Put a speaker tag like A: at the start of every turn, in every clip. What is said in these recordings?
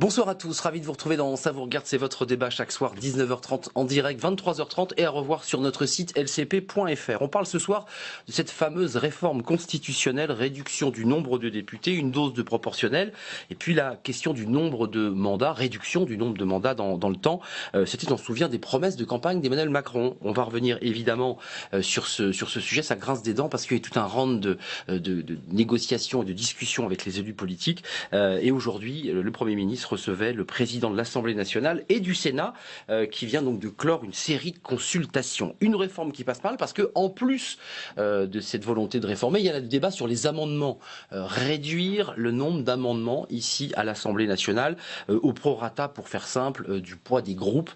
A: Bonsoir à tous, ravi de vous retrouver dans Ça vous regarde, c'est votre débat chaque soir 19h30 en direct, 23h30 et à revoir sur notre site lcp.fr. On parle ce soir de cette fameuse réforme constitutionnelle, réduction du nombre de députés, une dose de proportionnel et puis la question du nombre de mandats, réduction du nombre de mandats dans le temps. C'était, on se souvient, des promesses de campagne d'Emmanuel Macron. On va revenir évidemment sur ce sujet, ça grince des dents parce qu'il y a tout un round de négociations et de discussions avec les élus politiques et aujourd'hui le Premier ministre recevait le président de l'Assemblée nationale et du Sénat qui vient donc de clore une série de consultations. Une réforme qui passe mal parce que en plus de cette volonté de réformer, il y a le débat sur les amendements. Réduire le nombre d'amendements ici à l'Assemblée nationale au prorata, pour faire simple, du poids des groupes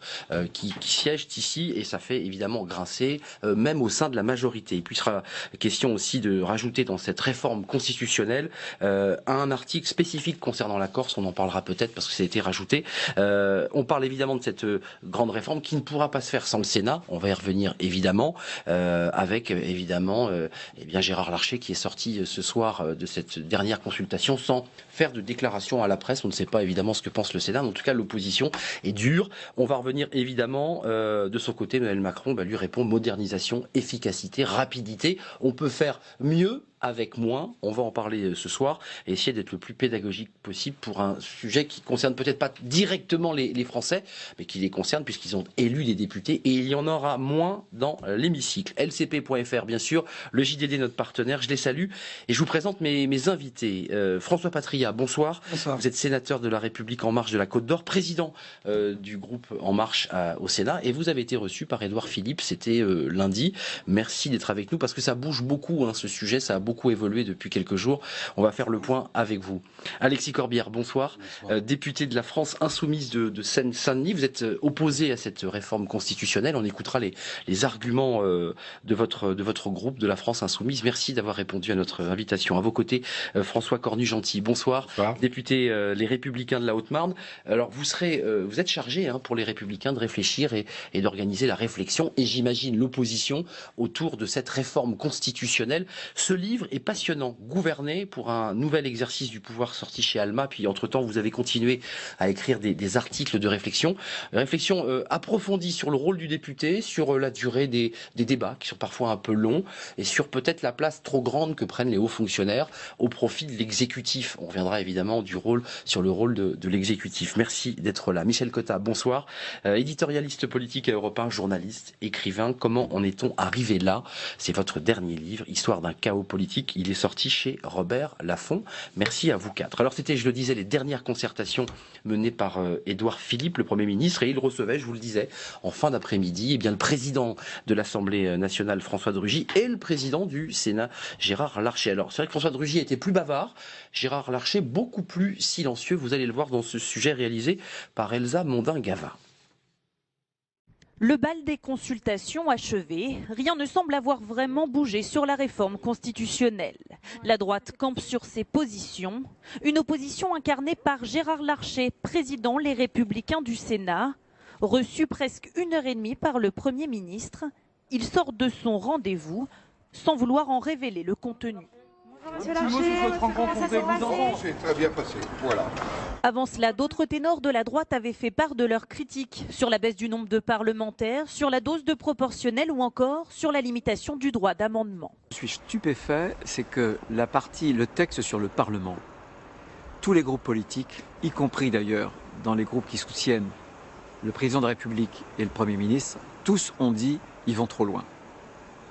A: qui siègent ici et ça fait évidemment grincer même au sein de la majorité. Et puis il sera question aussi de rajouter dans cette réforme constitutionnelle un article spécifique concernant la Corse, on en parlera peut-être parce que ça a été rajouté. On parle évidemment de cette grande réforme qui ne pourra pas se faire sans le Sénat. On va y revenir évidemment avec évidemment Gérard Larcher qui est sorti ce soir de cette dernière consultation sans faire de déclaration à la presse. On ne sait pas évidemment ce que pense le Sénat, mais en tout cas l'opposition est dure. On va revenir évidemment de son côté. Emmanuel Macron lui répond modernisation, efficacité, rapidité. On peut faire mieux avec moins, on va en parler ce soir et essayer d'être le plus pédagogique possible pour un sujet qui concerne peut-être pas directement les Français, mais qui les concerne puisqu'ils ont élu les députés et il y en aura moins dans l'hémicycle. lcp.fr bien sûr, le JDD notre partenaire, je les salue et je vous présente mes invités. François Patria, bonsoir. Bonsoir. Vous êtes sénateur de La République En Marche de la Côte d'Or, président du groupe En Marche au Sénat et vous avez été reçu par Édouard Philippe, c'était lundi. Merci d'être avec nous parce que ça bouge beaucoup ce sujet, ça a beaucoup évolué depuis quelques jours. On va faire le point avec vous. Alexis Corbière, bonsoir. Député de la France Insoumise de Seine-Saint-Denis. Vous êtes opposé à cette réforme constitutionnelle. On écoutera les arguments de votre groupe de la France Insoumise. Merci d'avoir répondu à notre invitation. À vos côtés, François Cornu-Gentil, bonsoir. Bonsoir. Député Les Républicains de la Haute-Marne. Alors vous êtes chargé pour les Républicains de réfléchir et d'organiser la réflexion et j'imagine l'opposition autour de cette réforme constitutionnelle. Ce livre est passionnant, Gouverner pour un nouvel exercice du pouvoir, sorti chez Alma, puis entre-temps vous avez continué à écrire des articles de réflexion, approfondie sur le rôle du député, sur la durée des débats qui sont parfois un peu longs et sur peut-être la place trop grande que prennent les hauts fonctionnaires au profit de l'exécutif. On reviendra évidemment sur le rôle de l'exécutif. Merci d'être là. Michel Cotta, bonsoir. Éditorialiste politique à Europe 1, journaliste, écrivain. Comment en est-on arrivé là? C'est votre dernier livre, Histoire d'un chaos politique. Il est sorti chez Robert Laffont. Merci à vous quatre. Alors c'était, je le disais, les dernières concertations menées par Édouard Philippe, le Premier ministre, et il recevait, je vous le disais, en fin d'après-midi, le président de l'Assemblée nationale, François de Rugy, et le président du Sénat, Gérard Larcher. Alors c'est vrai que François de Rugy était plus bavard, Gérard Larcher beaucoup plus silencieux. Vous allez le voir dans ce sujet réalisé par Elsa Mondin-Gava.
B: Le bal des consultations achevé, rien ne semble avoir vraiment bougé sur la réforme constitutionnelle. La droite campe sur ses positions, une opposition incarnée par Gérard Larcher, président Les Républicains du Sénat, reçu presque 1h30 par le Premier ministre. Il sort de son rendez-vous sans vouloir en révéler le contenu.
C: Monsieur Larcher, c'est très bien passé, voilà.
B: Avant cela, d'autres ténors de la droite avaient fait part de leurs critiques sur la baisse du nombre de parlementaires, sur la dose de proportionnelle ou encore sur la limitation du droit d'amendement.
D: Je suis stupéfait, c'est que le texte sur le Parlement, tous les groupes politiques, y compris d'ailleurs dans les groupes qui soutiennent le président de la République et le Premier ministre, tous ont dit ils vont trop loin.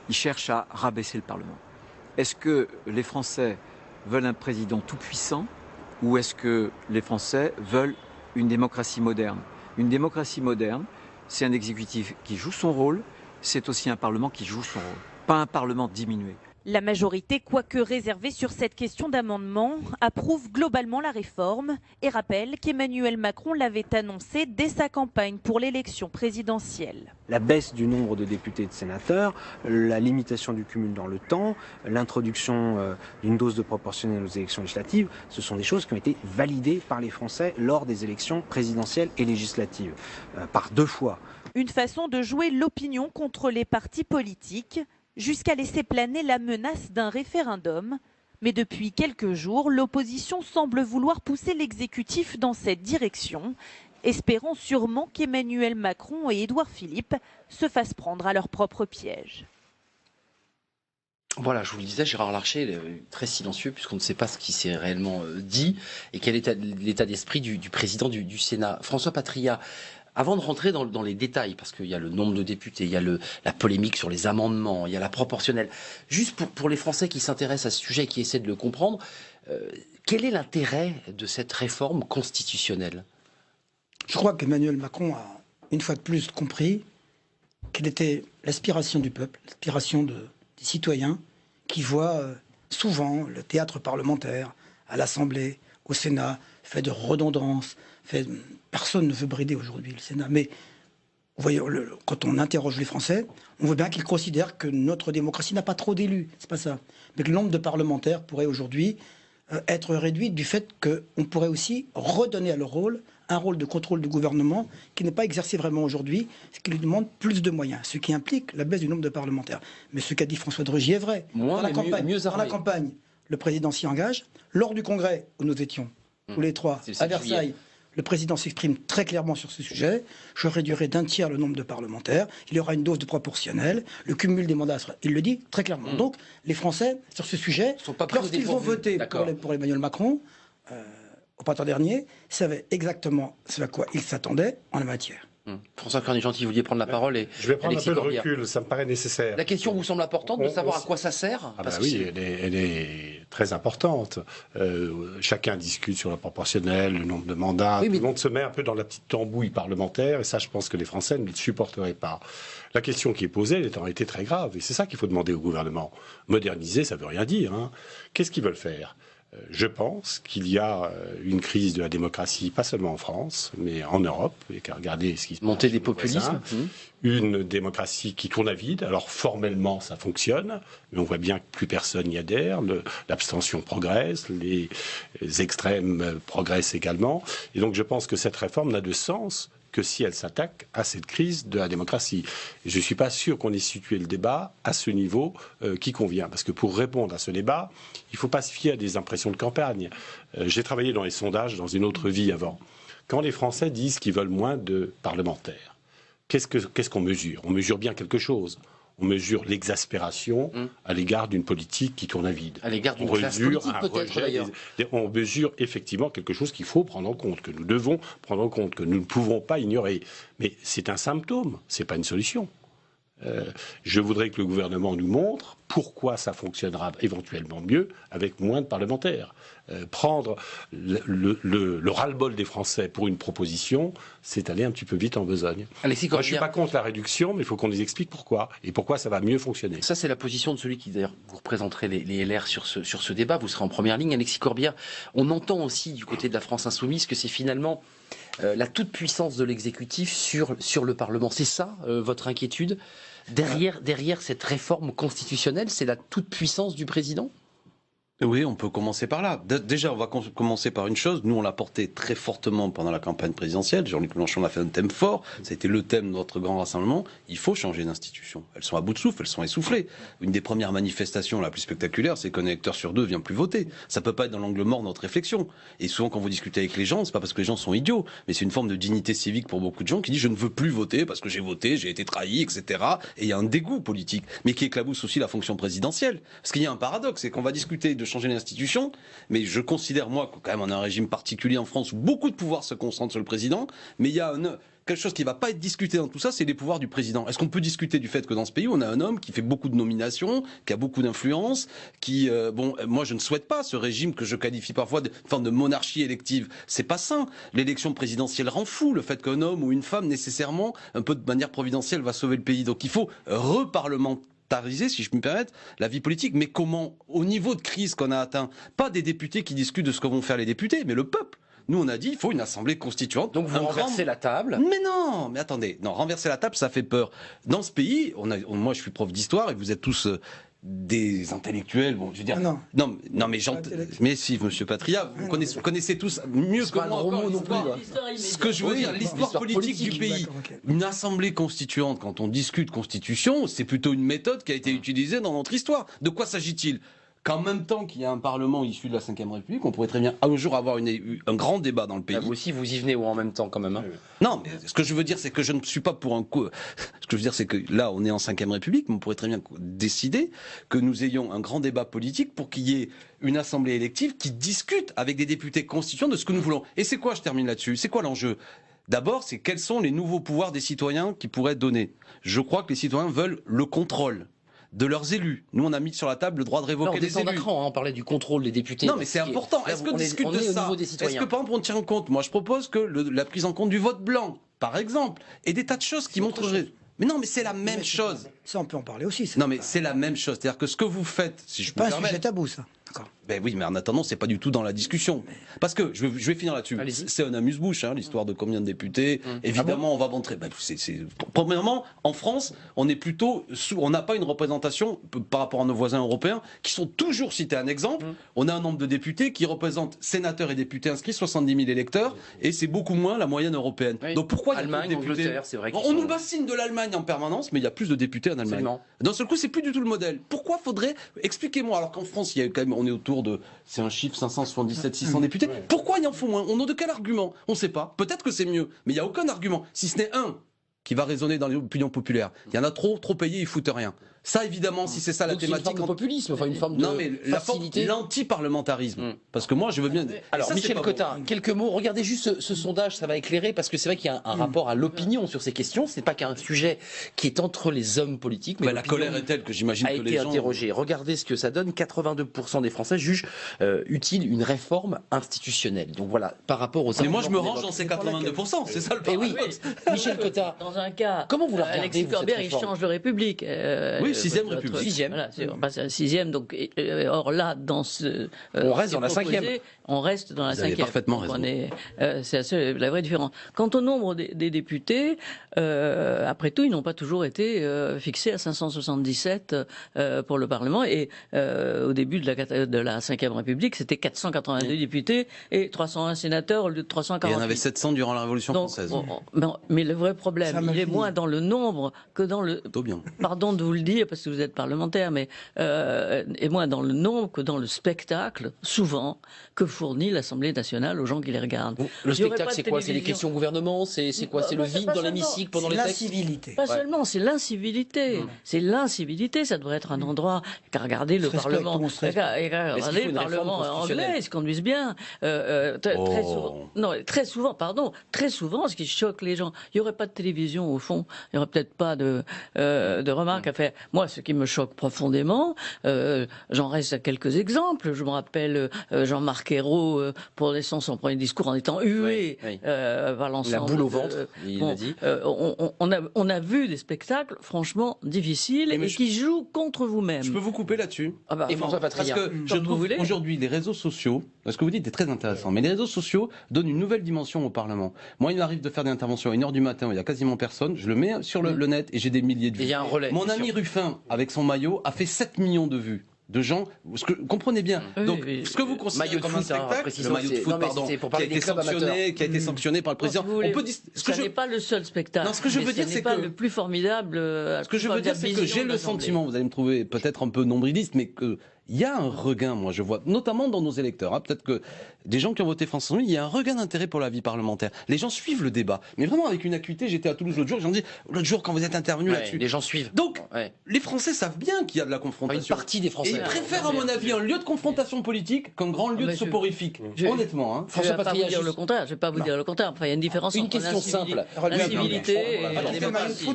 D: Ils cherchent à rabaisser le Parlement. Est-ce que les Français veulent un président tout-puissant ou est-ce que les Français veulent une démocratie moderne? Une démocratie moderne, c'est un exécutif qui joue son rôle, c'est aussi un Parlement qui joue son rôle, pas un Parlement diminué.
B: La majorité, quoique réservée sur cette question d'amendement, approuve globalement la réforme et rappelle qu'Emmanuel Macron l'avait annoncé dès sa campagne pour l'élection présidentielle.
E: La baisse du nombre de députés et de sénateurs, la limitation du cumul dans le temps, l'introduction d'une dose de proportionnelle aux élections législatives, ce sont des choses qui ont été validées par les Français lors des élections présidentielles et législatives, par 2 fois.
B: Une façon de jouer l'opinion contre les partis politiques, jusqu'à laisser planer la menace d'un référendum. Mais depuis quelques jours, l'opposition semble vouloir pousser l'exécutif dans cette direction, espérant sûrement qu'Emmanuel Macron et Édouard Philippe se fassent prendre à leur propre piège.
A: Voilà, je vous le disais, Gérard Larcher est très silencieux puisqu'on ne sait pas ce qui s'est réellement dit et quel est l'état d'esprit du président du Sénat. François Patriat, avant de rentrer dans les détails, parce qu'il y a le nombre de députés, il y a la polémique sur les amendements, il y a la proportionnelle, juste pour les Français qui s'intéressent à ce sujet et qui essaient de le comprendre, quel est l'intérêt de cette réforme constitutionnelle ?
F: Je crois qu'Emmanuel Macron a une fois de plus compris quelle était l'aspiration du peuple, l'aspiration des citoyens qui voient souvent le théâtre parlementaire à l'Assemblée, au Sénat, fait de redondance. Personne ne veut brider aujourd'hui le Sénat. Mais vous voyez, quand on interroge les Français, on voit bien qu'ils considèrent que notre démocratie n'a pas trop d'élus. C'est pas ça. Mais que le nombre de parlementaires pourrait aujourd'hui être réduit du fait qu'on pourrait aussi redonner à leur rôle un rôle de contrôle du gouvernement qui n'est pas exercé vraiment aujourd'hui, ce qui lui demande plus de moyens, ce qui implique la baisse du nombre de parlementaires. Mais ce qu'a dit François de Rugy est vrai. Dans la campagne, le président s'y engage. Lors du congrès où nous étions, tous les trois, à Versailles, le président s'exprime très clairement sur ce sujet. Je réduirai d'un tiers le nombre de parlementaires. Il y aura une dose de proportionnelle. Le cumul des mandats, il le dit très clairement. Donc, les Français, sur ce sujet, lorsqu'ils ont voté pour Emmanuel Macron, au printemps dernier, savaient exactement ce à quoi ils s'attendaient en la matière.
A: François Cornille-Gentil, vous vouliez prendre la parole et
G: je vais prendre
A: Alexis
G: un peu
A: Corbière.
G: De recul, ça me paraît nécessaire.
A: La question vous semble importante de savoir à quoi ça sert
G: Oui, elle est très importante. Chacun discute sur la proportionnelle, le nombre de mandats. Tout le monde se met un peu dans la petite tambouille parlementaire et ça, je pense que les Français ne le supporteraient pas. La question qui est posée, elle est en réalité très grave et c'est ça qu'il faut demander au gouvernement. Moderniser, ça ne veut rien dire. Qu'est-ce qu'ils veulent faire ? Je pense qu'il y a une crise de la démocratie, pas seulement en France, mais en Europe, et qu'à regarder ce qui se passe.
A: Montée des populismes.
G: Une démocratie qui tourne à vide. Alors formellement, ça fonctionne, mais on voit bien que plus personne n'y adhère. L'abstention progresse, les extrêmes progressent également. Et donc je pense que cette réforme n'a de sens que si elle s'attaque à cette crise de la démocratie. Et je ne suis pas sûr qu'on ait situé le débat à ce niveau qui convient. Parce que pour répondre à ce débat, il ne faut pas se fier à des impressions de campagne. J'ai travaillé dans les sondages dans une autre vie avant. Quand les Français disent qu'ils veulent moins de parlementaires, qu'est-ce qu'on mesure ? On mesure bien quelque chose. On mesure l'exaspération à l'égard d'une politique qui tourne à vide.
A: À l'égard d'une classe politique peut-être d'ailleurs.
G: On mesure effectivement quelque chose qu'il faut prendre en compte, que nous devons prendre en compte, que nous ne pouvons pas ignorer. Mais c'est un symptôme, c'est pas une solution. Je voudrais que le gouvernement nous montre pourquoi ça fonctionnera éventuellement mieux avec moins de parlementaires. Prendre le ras-le-bol des Français pour une proposition, c'est aller un petit peu vite en besogne.
A: Alexis Corbière.
G: Moi, je ne suis pas contre la réduction, mais il faut qu'on nous explique pourquoi et pourquoi ça va mieux fonctionner.
A: Ça, c'est la position de celui qui, d'ailleurs, vous représenterez les LR sur ce débat. Vous serez en première ligne. Alexis Corbière, on entend aussi du côté de la France insoumise que c'est finalement la toute-puissance de l'exécutif sur le Parlement. C'est ça, votre inquiétude ? Derrière cette réforme constitutionnelle, c'est la toute-puissance du président ?
H: Oui, on peut commencer par là. Déjà, on va commencer par une chose. Nous, on l'a porté très fortement pendant la campagne présidentielle. Jean-Luc Mélenchon a fait un thème fort. Ça a été le thème de notre grand rassemblement. Il faut changer d'institution. Elles sont à bout de souffle, elles sont essoufflées. Une des premières manifestations la plus spectaculaire, c'est qu'un électeur sur deux vient plus voter. Ça peut pas être dans l'angle mort de notre réflexion. Et souvent, quand vous discutez avec les gens, c'est pas parce que les gens sont idiots, mais c'est une forme de dignité civique pour beaucoup de gens qui disent je ne veux plus voter parce que j'ai voté, j'ai été trahi, etc. Et il y a un dégoût politique, mais qui éclabousse aussi la fonction présidentielle. Parce qu'il y a un paradoxe, c'est qu'on va discuter de changer l'institution, mais je considère, moi, quand même on a un régime particulier en France où beaucoup de pouvoirs se concentrent sur le président, mais il y a quelque chose qui ne va pas être discuté dans tout ça, c'est les pouvoirs du président. Est-ce qu'on peut discuter du fait que dans ce pays, on a un homme qui fait beaucoup de nominations, qui a beaucoup d'influence, qui, moi je ne souhaite pas ce régime que je qualifie parfois de forme de monarchie élective. C'est pas sain. L'élection présidentielle rend fou le fait qu'un homme ou une femme, nécessairement, un peu de manière providentielle, va sauver le pays. Donc il faut reparlementer, si je me permets, la vie politique. Mais comment, au niveau de crise qu'on a atteint, pas des députés qui discutent de ce que vont faire les députés, mais le peuple. Nous, on a dit, il faut une assemblée constituante.
A: Donc vous renversez la table.
H: Mais non, mais attendez, non, renverser la table, ça fait peur. Dans ce pays, moi je suis prof d'histoire et vous êtes tous des intellectuels, bon, je veux dire... Non, mais si, monsieur Patriat, vous connaissez tous mieux que moi encore l'histoire. Ce que je veux dire, l'histoire politique du pays. Une assemblée constituante, quand on discute constitution, c'est plutôt une méthode qui a été utilisée dans notre histoire. De quoi s'agit-il ? qu'en même temps qu'il y a un Parlement issu de la Ve République, on pourrait très bien un jour avoir un grand débat dans le pays.
A: Vous aussi, vous y venez en même temps quand même. Hein.
H: Non, mais ce que je veux dire, c'est que je ne suis pas pour un coup. Ce que je veux dire, c'est que là, on est en Ve République, mais on pourrait très bien décider que nous ayons un grand débat politique pour qu'il y ait une assemblée élective qui discute avec des députés constituants de ce que nous voulons. Et c'est quoi, je termine là-dessus, c'est quoi l'enjeu ? D'abord, c'est quels sont les nouveaux pouvoirs des citoyens qui pourraient être donnés. Je crois que les citoyens veulent le contrôle de leurs élus. Nous, on a mis sur la table le droit de révoquer les élus.
A: On parlait du contrôle des députés.
H: Non, mais c'est important. Est-ce qu'on discute de ça ? Est-ce que, par exemple, on tient en compte ? Moi, je propose que la prise en compte du vote blanc, par exemple, et des tas de choses qui montreraient... Mais non, mais c'est la même chose.
F: Ça, on peut en parler aussi.
H: Non, mais c'est la même chose. C'est-à-dire que ce que vous faites, si je peux me permettre...
F: Pas un sujet tabou, ça. D'accord.
H: Ben oui, mais en attendant, c'est pas du tout dans la discussion. Parce que, je vais finir là-dessus. C'est un amuse-bouche, hein, l'histoire de combien de députés. Évidemment, on va montrer... Ben, premièrement, en France, on est plutôt... On n'a pas une représentation, par rapport à nos voisins européens, qui sont toujours cités. Un exemple, on a un nombre de députés qui représentent sénateurs et députés inscrits, 70 000 électeurs, et c'est beaucoup moins la moyenne européenne.
A: Oui.
H: Donc pourquoi
A: Allemagne,
H: il y a plus de députés ?
A: c'est vrai
H: On nous bassine de l'Allemagne en permanence, mais il y a plus de députés en Allemagne.
A: Absolument.
H: D'un seul coup, c'est plus du tout le modèle. Pourquoi faudrait... Expliquez-moi, alors qu'en France, il y a quand même, on est autour de... C'est un chiffre, 577, 600 députés. Pourquoi il en faut moins ? On a de quel argument ? On ne sait pas. Peut-être que c'est mieux, mais il n'y a aucun argument. Si ce n'est un qui va résonner dans l'opinion populaire. Il y en a trop payés, ils foutent rien. Ça, évidemment, si c'est ça la thématique...
A: C'est une forme de populisme, enfin une forme de facilité.
H: L'anti-parlementarisme. Parce que moi, je veux bien...
A: Alors,
H: ça,
A: Michel Cotin, quelques mots. Regardez juste ce sondage, ça va éclairer, parce que c'est vrai qu'il y a un rapport à l'opinion sur ces questions. C'est pas qu'un sujet qui est entre les hommes politiques, mais
H: la colère est telle que j'imagine que les gens...
A: interrogé. Regardez ce que ça donne. 82% des Français jugent utile une réforme institutionnelle. Donc voilà, par rapport aux...
H: Mais moi, je me range dans ces 82%, c'est ça le paradoxe.
A: Oui, Michel Cotin,
I: dans un cas,
A: comment vous la regardez,
I: Alexis Corbière, il change de République.
H: Oui, 6e République.
I: 6e. Voilà, on passe à la 6e. Donc, or là, dans ce.
A: On reste dans la 5e.
I: On reste dans la 5e.
H: Vous avez parfaitement raison.
I: C'est la vraie différence. Quant au nombre des députés, après tout, ils n'ont pas toujours été fixés à 577 pour le Parlement. Et au début de la 5e République, c'était 482 députés et 301 sénateurs au lieu de 348.
H: Et il y en avait 700 durant la Révolution française.
I: Mais le vrai problème, il est moins dans le nombre que dans le... Pardon de vous le dire, parce que vous êtes parlementaire, mais et moins dans le nombre que dans le spectacle, souvent, que fournit l'Assemblée nationale aux gens qui les regardent.
A: Le spectacle, c'est quoi? C'est les questions au gouvernement? C'est quoi? C'est le vide dans l'hémicycle pendant les textes?
F: L'incivilité.
I: Pas seulement, c'est l'incivilité. C'est l'incivilité, ça devrait être un endroit qu'à regarder le Parlement. Regardez le Parlement anglais, ils se conduisent bien. Très souvent, ce qui choque les gens, il n'y aurait pas de télévision au fond, il n'y aurait peut-être pas de remarques à faire. Moi, ce qui me choque profondément, j'en reste à quelques exemples. Je me rappelle Jean-Marc Ayrault prononçant son premier discours en étant hué par l'ensemble.
A: La boule au ventre, il l'a dit.
I: On a vu des spectacles franchement difficiles et qui jouent contre vous-même.
H: Je peux vous couper là-dessus.
A: Et François Patriat.
H: Parce que je trouve aujourd'hui les réseaux sociaux, ce que vous dites est très intéressant, mais les réseaux sociaux donnent une nouvelle dimension au Parlement. Moi, il m'arrive de faire des interventions à 1h du matin où il n'y a quasiment personne, je le mets sur le net et j'ai des milliers de vues.
A: Et il y a un relais.
H: Mon ami Ruffin, avec son maillot, a fait 7 millions de vues. De gens, comprenez bien. Donc, ce que vous considérez comme un spectacle, le maillot de foot, pardon, qui a été sanctionné par le président.
I: On peut dire, ce n'est pas le seul spectacle.
H: Non, ce que je veux dire, c'est que
I: le plus formidable.
H: Ce que je veux dire, c'est que j'ai le sentiment, vous allez me trouver peut-être un peu nombriliste, mais que il y a un regain, moi je vois, notamment dans nos électeurs, peut-être que des gens qui ont voté France Insoumise, il y a un regain d'intérêt pour la vie parlementaire. Les gens suivent le débat, mais vraiment avec une acuité. J'étais à Toulouse l'autre jour, l'autre jour quand vous êtes intervenu là-dessus.
A: Les gens suivent.
H: Donc, les Français savent bien qu'il y a de la confrontation.
A: Une partie des Français.
H: Et ils préfèrent, à mon avis, un lieu de confrontation politique qu'un grand lieu de soporifique. Honnêtement, hein.
I: François Patriat, je ne vais pas vous dire le contraire. Enfin, il y a une différence entre
A: question simple.
I: L'incivilité et la démocratie.
A: On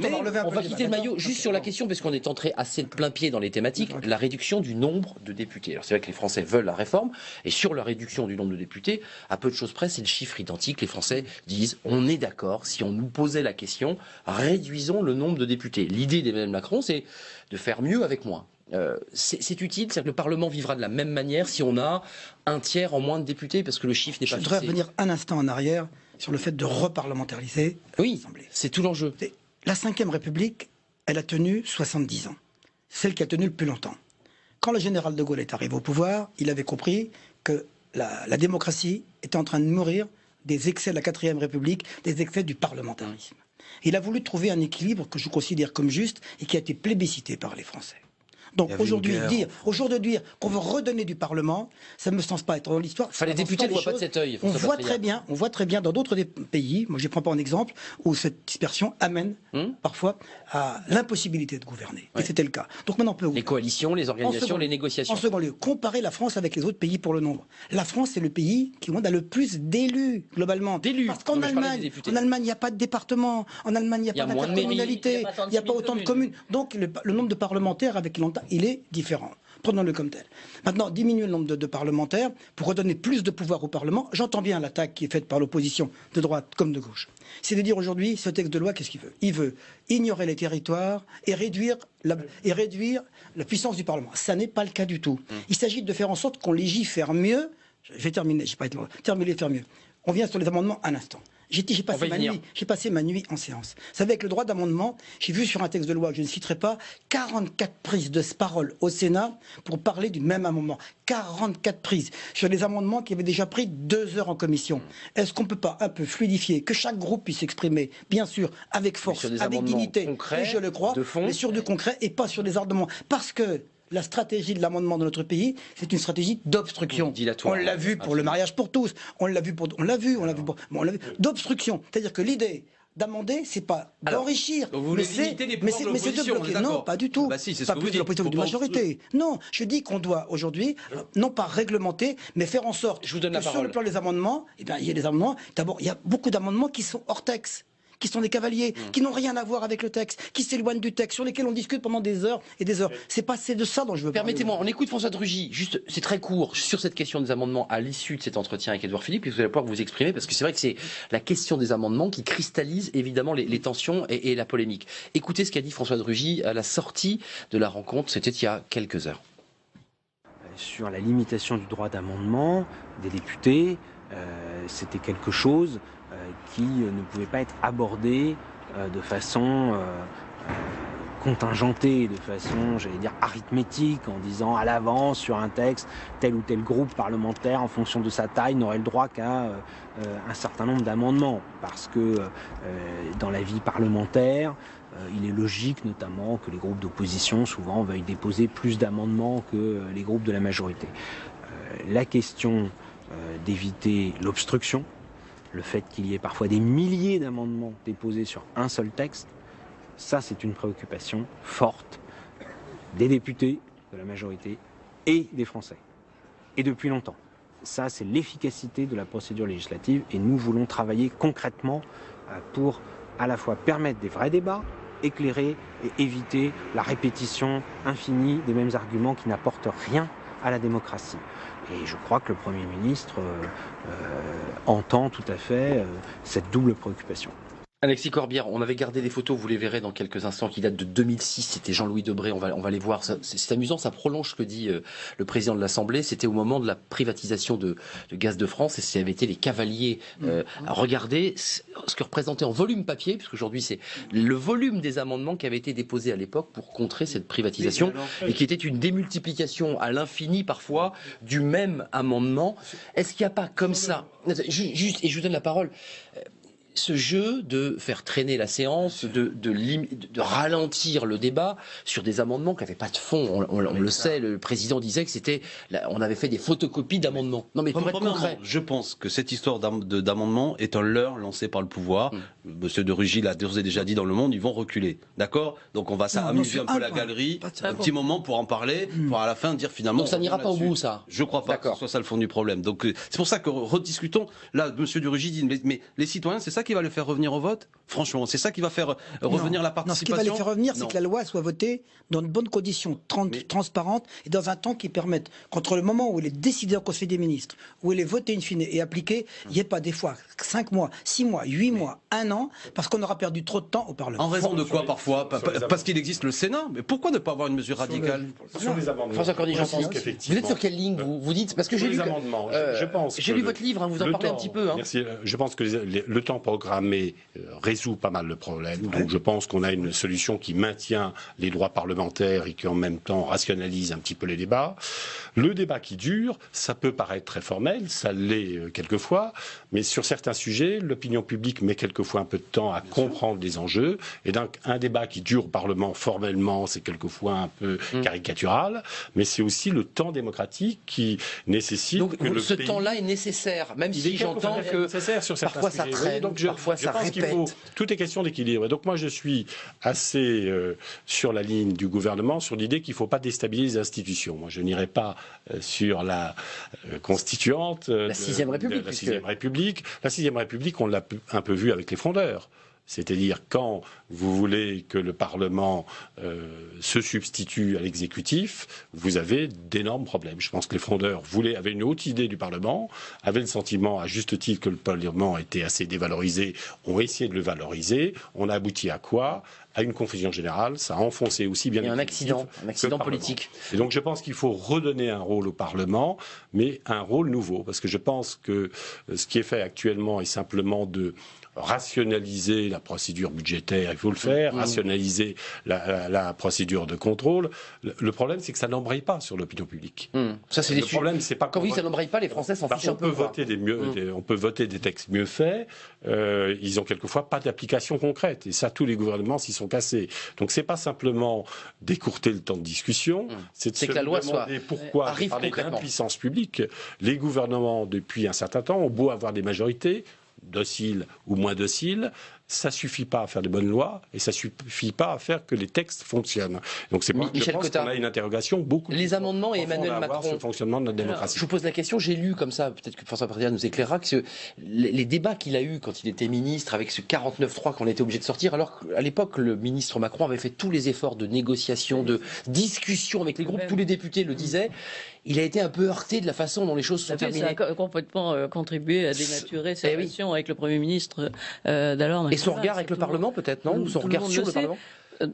A: va quitter le maillot juste sur la question, parce qu'on est entré assez de plein pied dans les thématiques, la réduction du nombre de députés. Alors c'est vrai que les Français veulent la réforme, et sur la réduction du nombre de députés, à peu de choses près, c'est le chiffre identique. Les Français disent, on est d'accord, si on nous posait la question, réduisons le nombre de députés. L'idée d'Emmanuel Macron, c'est de faire mieux avec moins. C'est utile, c'est-à-dire que le Parlement vivra de la même manière si on a un tiers en moins de députés, parce que le chiffre n'est pas fixé.
F: Je voudrais revenir un instant en arrière sur le fait de reparlementariser l'Assemblée.
A: C'est tout l'enjeu.
F: La Ve République, elle a tenu 70 ans. Celle qui a tenu le plus longtemps. Quand le général de Gaulle est arrivé au pouvoir, il avait compris que la démocratie était en train de mourir des excès de la 4e République, des excès du parlementarisme. Il a voulu trouver un équilibre que je considère comme juste et qui a été plébiscité par les Français. Donc
H: Il y avait
F: aujourd'hui,
H: une guerre.
F: aujourd'hui dire qu'on veut redonner du Parlement, ça ne me semble pas être dans l'histoire.
A: Enfin, les députés ne voient pas de cet œil.
F: On voit très bien dans d'autres pays, moi je ne prends pas en exemple, où cette dispersion amène parfois à l'impossibilité de gouverner. Et c'était le cas. Donc maintenant on peut...
A: Les coalitions, les organisations, les négociations.
F: En second lieu, comparer la France avec les autres pays pour le nombre. La France est le pays qui a le plus d'élus, globalement. Parce qu'en Allemagne, il n'y a pas de département, en Allemagne, il n'y a pas d'intercommunalité, il n'y a pas autant de communes. Donc le nombre de parlementaires avec l'État, il est différent. Prenons-le comme tel. Maintenant, diminuer le nombre de parlementaires pour redonner plus de pouvoir au Parlement. J'entends bien l'attaque qui est faite par l'opposition, de droite comme de gauche. C'est de dire aujourd'hui, ce texte de loi, qu'est-ce qu'il veut? Il veut ignorer les territoires et réduire la puissance du Parlement. Ça n'est pas le cas du tout. Il s'agit de faire en sorte qu'on légifère mieux. Je vais terminer, je vais pas terminer, faire mieux. On vient sur les amendements un instant. J'ai passé ma nuit en séance. Vous savez, avec le droit d'amendement, j'ai vu sur un texte de loi que je ne citerai pas, 44 prises de parole au Sénat pour parler du même amendement. 44 prises sur des amendements qui avaient déjà pris 2 heures en commission. Est-ce qu'on ne peut pas un peu fluidifier, que chaque groupe puisse s'exprimer, bien sûr, avec force, avec dignité, et je le crois, mais sur du concret et pas sur des arguments. Parce que la stratégie de l'amendement de notre pays, c'est une stratégie d'obstruction. On l'a vu pour le mariage pour tous, on l'a vu d'obstruction. C'est-à-dire que l'idée d'amender, c'est pas d'enrichir, mais c'est de bloquer. Non, pas du tout.
H: Bah si,
F: pas plus de l'opposition que de la majorité. Non, je dis qu'on doit aujourd'hui, non pas réglementer, mais faire en sorte que sur le plan des amendements, eh bien, il y a des amendements. D'abord, il y a beaucoup d'amendements qui sont hors texte, qui sont des cavaliers, qui n'ont rien à voir avec le texte, qui s'éloignent du texte, sur lesquels on discute pendant des heures et des heures. C'est de ça dont je veux parler.
A: Permettez-moi, on écoute François de Rugy, juste, c'est très court, sur cette question des amendements à l'issue de cet entretien avec Édouard Philippe, et vous allez pouvoir vous exprimer, parce que c'est vrai que c'est la question des amendements qui cristallise évidemment les tensions et la polémique. Écoutez ce qu'a dit François de Rugy à la sortie de la rencontre, c'était il y a quelques heures.
E: Sur la limitation du droit d'amendement des députés, c'était quelque chose qui ne pouvait pas être abordé de façon contingentée, de façon, j'allais dire, arithmétique, en disant à l'avance sur un texte, tel ou tel groupe parlementaire, en fonction de sa taille, n'aurait le droit qu'à un certain nombre d'amendements. Parce que dans la vie parlementaire, il est logique notamment que les groupes d'opposition souvent veuillent déposer plus d'amendements que les groupes de la majorité. La question d'éviter l'obstruction, le fait qu'il y ait parfois des milliers d'amendements déposés sur un seul texte, ça c'est une préoccupation forte des députés de la majorité et des Français. Et depuis longtemps. Ça c'est l'efficacité de la procédure législative et nous voulons travailler concrètement pour à la fois permettre des vrais débats, éclairer et éviter la répétition infinie des mêmes arguments qui n'apportent rien à la démocratie. Et je crois que le Premier ministre entend tout à fait cette double préoccupation.
A: Alexis Corbière, on avait gardé des photos, vous les verrez dans quelques instants, qui datent de 2006, c'était Jean-Louis Debré, on va les voir, c'est amusant, ça prolonge ce que dit le président de l'Assemblée, c'était au moment de la privatisation de Gaz de France, et ça avait été les cavaliers à regarder ce que représentait en volume papier, puisqu'aujourd'hui c'est le volume des amendements qui avaient été déposés à l'époque pour contrer cette privatisation, et qui était une démultiplication à l'infini parfois du même amendement. Est-ce qu'il n'y a pas comme ça, juste, et je vous donne la parole, ce jeu de faire traîner la séance, de ralentir le débat sur des amendements qui n'avaient pas de fond. On le sait, le président disait que c'était, on avait fait des photocopies d'amendements. Non mais pour être concret.
H: Je pense que cette histoire d'amendement est un leurre lancé par le pouvoir. Monsieur de Rugy l'a déjà dit dans Le Monde, ils vont reculer. D'accord? Donc on va s'amuser un peu la galerie, un petit moment pour en parler, pour à la fin dire finalement...
A: Donc ça n'ira pas au bout, ça?
H: Je crois pas que ce soit ça le fond du problème. Donc c'est pour ça que rediscutons. Là, monsieur de Rugy dit, mais les citoyens, c'est ça qui va le faire revenir au vote? Franchement, c'est ça qui va faire revenir la participation?
F: Non, ce qui va les faire revenir, c'est que la loi soit votée dans de bonnes conditions, transparentes, et dans un temps qui permette qu'entre le moment où elle est décidée au Conseil des ministres, où elle est votée in fine et appliquée, il n'y ait pas des fois 5 mois, 6 mois, 8 mois, 1 an, parce qu'on aura perdu trop de temps au Parlement.
H: En raison de quoi parfois? Parce qu'il existe le Sénat. Mais pourquoi ne pas avoir une mesure radicale?
G: Sur les amendements.
A: François Cordy, vous êtes sur quelle ligne vous dites? Parce que j'ai lu,
G: je pense
A: j'ai lu votre livre, vous en parlez un petit peu.
G: Merci. Je pense que le temps pour programmé résout pas mal le problème. Donc je pense qu'on a une solution qui maintient les droits parlementaires et qui en même temps rationalise un petit peu les débats. Le débat qui dure, ça peut paraître très formel, ça l'est quelquefois, mais sur certains sujets, l'opinion publique met quelquefois un peu de temps à comprendre les enjeux. Et donc un débat qui dure au Parlement formellement, c'est quelquefois un peu caricatural, mais c'est aussi le temps démocratique qui nécessite
A: donc,
G: que le
A: ce
G: pays...
A: temps-là est nécessaire, même si j'entends que parfois ça traîne,
G: donc
A: parfois ça répète.
G: Tout est question d'équilibre. Et donc moi je suis assez sur la ligne du gouvernement sur l'idée qu'il ne faut pas déstabiliser les institutions. Moi je n'irai pas sur la constituante,
A: la 6e République.
G: La 6e République. La 6e République, on l'a un peu vu avec les frondeurs. C'est-à-dire quand vous voulez que le Parlement se substitue à l'exécutif, vous avez d'énormes problèmes. Je pense que les frondeurs avaient une haute idée du Parlement, avaient le sentiment à juste titre que le Parlement était assez dévalorisé, ont essayé de le valoriser. On a abouti à quoi ? À une confusion générale, ça a enfoncé aussi bien
A: un accident politique.
G: Et donc je pense qu'il faut redonner un rôle au Parlement, mais un rôle nouveau, parce que je pense que ce qui est fait actuellement est simplement de rationaliser la procédure budgétaire, il faut le faire, rationaliser la procédure de contrôle. Le problème, c'est que ça n'embraye pas sur l'opinion publique.
A: Ça, c'est
G: le problème, c'est pas
A: quand ça n'embraye pas, les Français s'en fichent un peu.
G: On peut voter des textes mieux faits. Ils ont quelquefois pas d'application concrète, et ça, tous les gouvernements s'y sont cassés. Donc, c'est pas simplement d'écourter le temps de discussion, c'est de se demander pourquoi, par d'impuissance publique, les gouvernements depuis un certain temps ont beau avoir des majorités docile ou moins docile, ça suffit pas à faire de bonnes lois et ça suffit pas à faire que les textes fonctionnent. Donc c'est je pense qu'on a une interrogation beaucoup.
A: Les amendements et Emmanuel Macron
G: sur le fonctionnement de notre démocratie.
A: Je vous pose la question, j'ai lu comme ça, peut-être que François Patriat nous éclairera, que les débats qu'il a eus quand il était ministre avec ce 49.3 qu'on était obligé de sortir, alors qu'à l'époque le ministre Macron avait fait tous les efforts de négociation, de discussion avec les groupes, tous les députés le disaient. Il a été un peu heurté de la façon dont les choses sont terminées.
I: Ça a complètement contribué à dénaturer sa relation avec le Premier ministre d'alors.
A: Et son regard avec le Parlement, peut-être, non? Ou son regard sur le Parlement?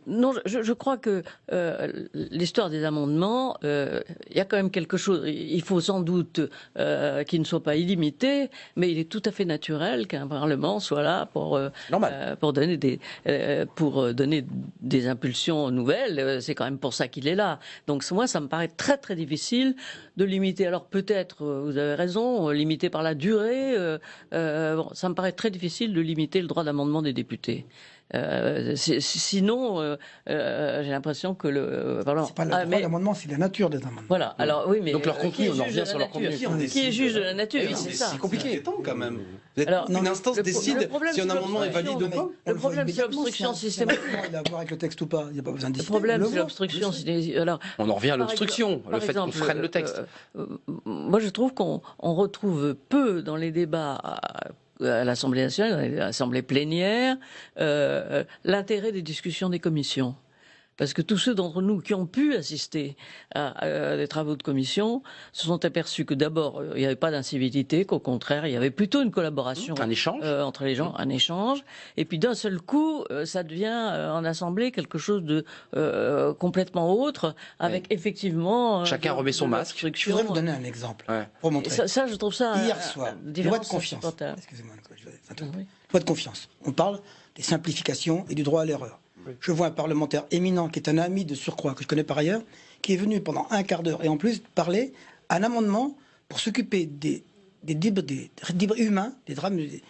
I: Non, je crois que l'histoire des amendements, il y a quand même quelque chose. Il faut sans doute qu'il ne soit pas illimité, mais il est tout à fait naturel qu'un Parlement soit là pour donner des impulsions nouvelles. C'est quand même pour ça qu'il est là. Donc moi, ça me paraît très très difficile de limiter. Alors peut-être, vous avez raison, limiter par la durée. Ça me paraît très difficile de limiter le droit d'amendement des députés. Sinon, j'ai l'impression que
F: c'est pas le droit d'amendement, c'est la nature des amendements.
I: Voilà. Alors oui, mais
A: donc leur contenu, on en revient sur leur contenu.
I: Qui est juge de la nature?
H: C'est compliqué quand même.
I: Alors,
H: une instance décide si un amendement est valide ou pas.
I: Le problème, c'est l'obstruction systématique.
F: Il a à voir avec le texte ou pas. Il n'y a pas besoin de
I: discuter. Le problème, c'est l'obstruction.
A: On en revient à l'obstruction, le fait qu'on freine le texte.
I: Moi, je trouve qu'on retrouve peu dans les débats à l'Assemblée nationale, à l'Assemblée plénière, l'intérêt des discussions des commissions. Parce que tous ceux d'entre nous qui ont pu assister à des travaux de commission se sont aperçus que d'abord, il n'y avait pas d'incivilité, qu'au contraire, il y avait plutôt une collaboration entre les gens, un échange. Et puis d'un seul coup, ça devient en assemblée quelque chose de complètement autre, avec effectivement...
A: Chacun remet son masque.
F: Je voudrais vous donner un exemple pour montrer.
I: Ça, je trouve ça...
F: Hier soir, loi de confiance. Excusez-moi, loi de confiance. On parle des simplifications et du droit à l'erreur. Je vois un parlementaire éminent qui est un ami de surcroît, que je connais par ailleurs, qui est venu pendant un quart d'heure et en plus parler à un amendement pour s'occuper des débris humains, des drames des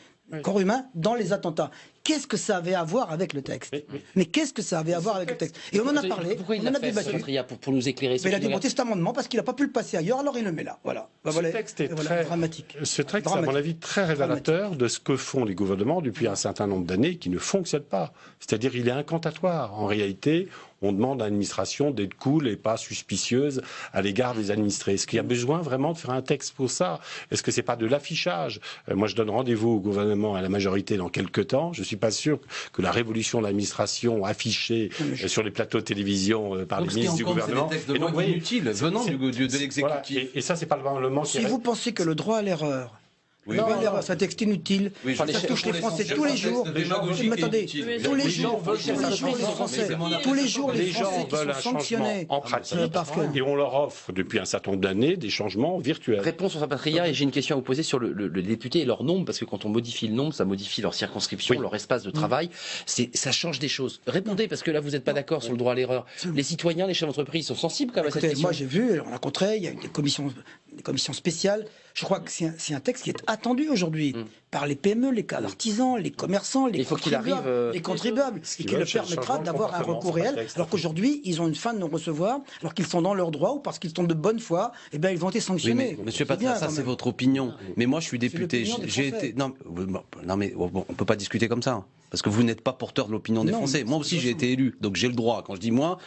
F: corps humains dans les attentats. Qu'est-ce que ça avait à voir avec le texte? Mais qu'est-ce que ça avait à voir avec le texte? Et on en a parlé,
A: pourquoi
F: on en a débattu.
A: Pour nous éclairer.
F: Mais il a démonté cet amendement parce qu'il n'a pas pu le passer ailleurs, alors il le met là. Voilà.
G: Ce texte est très dramatique. Ce texte est, à mon avis, très révélateur de ce que font les gouvernements depuis un certain nombre d'années qui ne fonctionne pas. C'est-à-dire, il est incantatoire. En réalité, on demande à l'administration d'être cool et pas suspicieuse à l'égard des administrés. Est-ce qu'il y a besoin vraiment de faire un texte pour ça? Est-ce que c'est pas de l'affichage? Moi, je donne rendez-vous au gouvernement et à la majorité dans quelques temps. Je suis pas sûr que la révolution de l'administration affichée sur les plateaux de télévision par les ministres du gouvernement
H: est donc inutile venant de l'exécutif.
G: Et ça, c'est pas le Parlement qui...
F: Si vous pensez que le droit à l'erreur
H: Oui,
F: non,
H: oui.
F: c'est un texte inutile.
H: Oui,
F: Ça touche les Français tous les jours. Mais attendez, tous les jours, les Français, tous les jours, les
G: gens
F: Français qui
G: veulent
F: sont
G: un
F: sanctionnés.
G: changement en pratique
F: Parce que-
G: et on leur offre depuis un certain nombre d'années des changements virtuels.
A: Réponse sur Patria, et j'ai une question à vous poser sur le député et leur nombre, parce que quand on modifie le nombre, ça modifie leur circonscription, leur espace de travail, ça change des choses. Répondez, parce que là vous n'êtes pas d'accord sur le droit à l'erreur. Les citoyens, les chefs d'entreprise sont sensibles quand même à cette
F: Écoutez,
A: question.
F: moi j'ai vu, on l'a rencontré, il y a eu des commissions spéciales. Je crois que c'est un texte qui est attendu aujourd'hui par les PME, les artisans, les commerçants, les contribuables, et qui leur permettra d'avoir un recours réel, alors qu'aujourd'hui ils ont une fin de non-recevoir, alors qu'ils sont dans leurs droits ou parce qu'ils sont de bonne foi, et bien ils ont été
H: Oui,
F: sanctionnés.
H: mais Monsieur
F: C'est bien,
H: Patria, ça
F: quand
H: c'est
F: même.
H: votre opinion. Mais moi je suis député.
F: l'opinion des
H: J'ai
F: Français.
H: été. Non mais bon, on peut pas discuter comme ça. Hein, parce que vous n'êtes pas porteur de l'opinion des
F: Non,
H: Français.
F: mais
H: Moi aussi j'ai été élu, donc j'ai le droit. Quand je dis moi,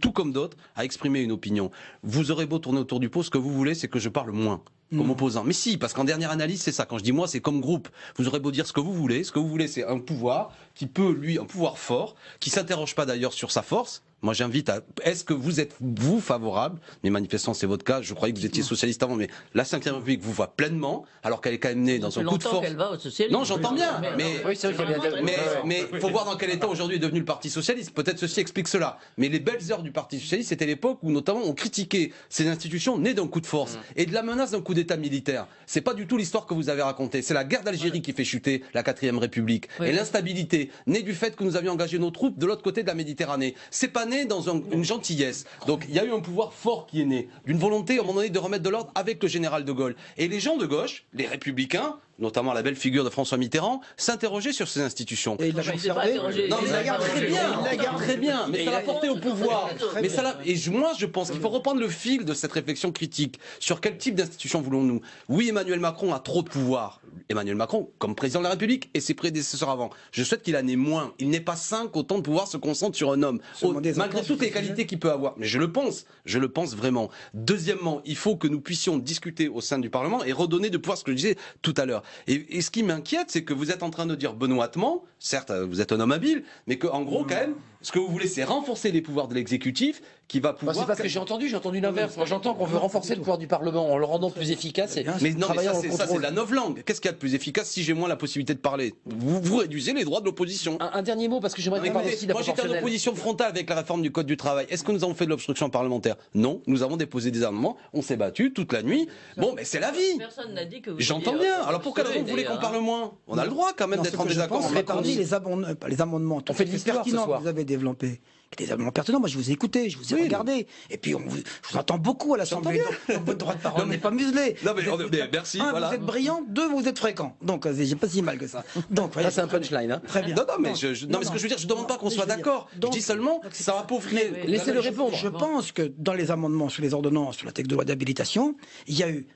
H: tout comme d'autres, à exprimer une opinion. Vous aurez beau tourner autour du pot, ce que vous voulez, c'est que je parle moins. Comme opposant. Mais si, parce qu'en dernière analyse, c'est ça. Quand je dis moi, c'est comme groupe. Vous aurez beau dire ce que vous voulez. Ce que vous voulez, c'est un pouvoir qui peut, lui, un pouvoir fort, qui s'interroge pas d'ailleurs sur sa force. Moi, j'invite à... Est-ce que vous êtes, vous, favorable? Mais manifestement, c'est votre cas. Je croyais que vous étiez socialiste avant, mais la Ve République vous voit pleinement, alors qu'elle est quand même née dans un coup de force.
I: qu'elle va au socialisme.
H: Non, j'entends bien, mais...
A: Oui, c'est vrai qu'il y a bien-
H: Mais il faut voir dans quel état aujourd'hui est devenu le Parti Socialiste. Peut-être ceci explique cela. Mais les belles heures du Parti Socialiste, c'était l'époque où notamment on critiquait ces institutions nées d'un coup de force et de la menace d'un coup d'État militaire. C'est pas du tout l'histoire que vous avez racontée. C'est la guerre d'Algérie qui fait chuter la 4e République.
I: Oui.
H: Et l'instabilité née du fait que nous avions engagé nos troupes de l'autre côté de la Méditerranée. C'est pas né dans une gentillesse. Donc il y a eu un pouvoir fort qui est né d'une volonté à un moment donné de remettre de l'ordre avec le général de Gaulle. Et les gens de gauche, les républicains, notamment la belle figure de François Mitterrand, s'interrogeaient sur ces institutions.
F: Et il l'a
I: Enfin, il s'est pas
F: conservé.
I: interrogé.
H: Non, mais
I: Il
H: la
I: s'est
H: garde
I: pas
H: très
I: interrogé.
H: bien, la garde très bien, mais ça l'a porté au pouvoir.
F: Très
H: Mais
F: bien.
H: ça l'a- et moi, je pense qu'il faut reprendre le fil de cette réflexion critique. Sur quel type d'institution voulons-nous? Oui, Emmanuel Macron a trop de pouvoir. Emmanuel Macron, comme président de la République, et ses prédécesseurs avant. Je souhaite qu'il en ait moins. Il n'ait pas 5 autant de pouvoir se concentre sur un homme.
F: Seulement des
H: Malgré
F: enfants,
H: toutes les
F: je sais.
H: qualités qu'il peut avoir. Mais je le pense vraiment. Deuxièmement, il faut que nous puissions discuter au sein du Parlement et redonner de pouvoir, ce que je disais tout à l'heure. Et ce qui m'inquiète, c'est que vous êtes en train de dire benoîtement, certes, vous êtes un homme habile, mais qu'en gros, quand même, ce que vous voulez, c'est renforcer les pouvoirs de l'exécutif qui va
A: Moi,
H: pouvoir...
A: c'est pas ce que j'ai entendu l'inverse. Moi, j'entends qu'on veut renforcer le pouvoir du Parlement en le rendant plus efficace et
H: Mais non, mais
A: travailler
H: ça,
A: dans le
H: c'est ça, c'est
A: contrôle.
H: de la novlangue. Qu'est-ce qu'il y a de plus efficace si j'ai moins la possibilité de parler? Vous réduisez les droits de l'opposition.
A: Un dernier mot, parce que j'aimerais qu'on parle aussi de la
H: Moi, j'étais en
A: proportionnelle.
H: opposition frontale avec la réforme du Code du travail. Est-ce que nous avons fait de l'obstruction parlementaire? Non. Nous avons déposé des amendements, on s'est battu toute la nuit. Bon, mais c'est la vie.
I: Personne n'a dit que vous
H: J'entends
I: étiez,
H: bien. Alors pour quelle raison vous voulez qu'on parle moins? On a le droit quand même
F: Non,
H: d'être
F: ce
H: en
F: que je
H: désaccord.
F: pense,
H: en
F: c'est parmi
H: Macronie.
F: les amendements tout
A: fait
F: à
A: de
F: fait
A: l'histoire ce
F: pertinents
A: soir.
F: que vous avez développés, qui étaient des amendements pertinents. Moi, je vous ai écouté, je vous ai regardé. Et puis, je vous entends beaucoup à l'Assemblée. Donc, votre droit de parole n'est pas muselé.
H: Non, mais
F: Vous êtes-
H: mais merci,
F: un,
H: voilà.
F: vous êtes brillant. Deux, vous êtes fréquent. Donc, j'ai pas si mal que ça. Donc,
A: Ça, c'est un punchline. Hein.
F: Très bien.
H: Non, mais non, mais ce que je veux dire, je demande pas qu'on
F: mais
H: soit
F: je veux dire,
H: d'accord. Je
F: donc-
H: dis seulement,
F: donc c'est-
H: ça appauvrit.
I: Mais-
A: Laissez-le répondre.
F: Je pense que dans les amendements sur les ordonnances, sur la texte de loi d'habilitation, il y a eu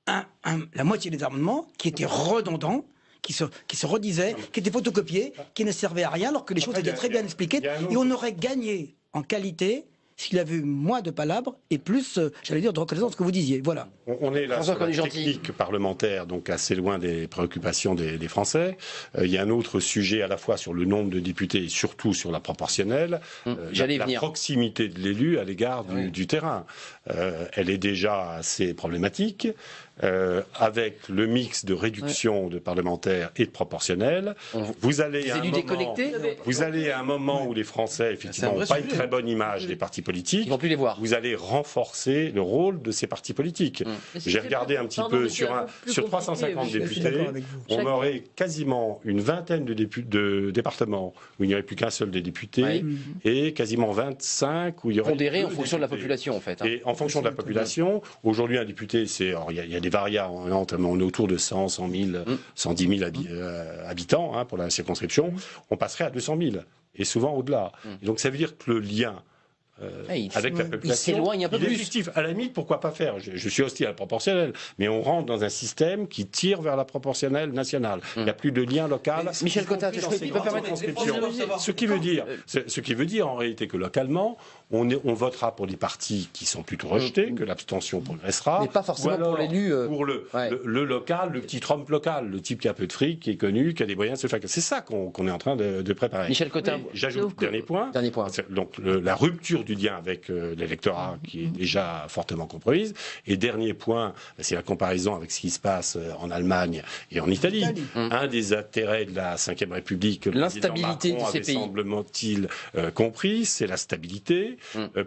F: la moitié des amendements qui étaient redondants, qui se redisaient, qui étaient photocopiés, qui ne servaient à rien, alors que les choses étaient très bien expliquées.
G: il y a un autre-
F: Et on aurait gagné en qualité s'il avait eu moins de palabres et plus, j'allais dire, de reconnaissance de ce que vous disiez. Voilà.
G: On est là
A: François
G: sur la
A: Connu-Gentil.
G: technique parlementaire, donc assez loin des préoccupations des Français. Il y a un autre sujet à la fois sur le nombre de députés et surtout sur la proportionnelle.
A: J'allais
G: la
A: venir.
G: proximité de l'élu à l'égard du terrain. Elle est déjà assez problématique. Avec le mix de réduction de parlementaires et de proportionnels, vous allez à un
A: élus
G: moment,
A: déconnectés
G: vous allez à un moment où les Français effectivement n'ont pas une très bonne image des partis politiques.
A: Ils vont plus les voir.
G: Vous allez renforcer le rôle de ces partis politiques. J'ai regardé un petit peu sur 350 députés, on aurait quasiment une vingtaine de départements où il n'y aurait plus qu'un seul des députés et quasiment 25 où il y aurait
A: Pondéré en
G: deux
A: fonction de la
G: députés.
A: population, en fait. Hein.
G: Et en fonction de la population, aujourd'hui un député, il y a des variantes, on est autour de 100, 100 000, 110 000 habitants pour la circonscription, on passerait à 200 000 et souvent au-delà. Et donc ça veut dire que le lien avec la population,
A: s'éloigne un peu
G: il est
A: plus.
G: fictif. À la limite, pourquoi pas faire? Je suis hostile à la proportionnelle, mais on rentre dans un système qui tire vers la proportionnelle nationale. Il n'y a plus de lien local.
A: Michel Cotta, je
G: dans
A: peux
G: ces
A: pas
G: grandes
A: permettre
G: circonscriptions. Ce qui veut dire en réalité que localement, on votera pour des partis qui sont plutôt rejetés, que l'abstention progressera.
A: Mais pas forcément
G: ou alors
A: pour l'élu.
G: Pour le local, le petit Trump local, le type qui a peu de fric, qui est connu, qui a des moyens de se faire. C'est ça qu'on est en train de préparer.
A: Michel Cotta.
G: J'ajoute dernier point.
A: Dernier point.
G: Donc la rupture du lien avec l'électorat qui est déjà fortement compromise. Et dernier point, c'est la comparaison avec ce qui se passe en Allemagne et en Italie. Un des intérêts de la Ve République,
A: l'instabilité de ces pays,
G: semble-t-il compris, c'est la stabilité.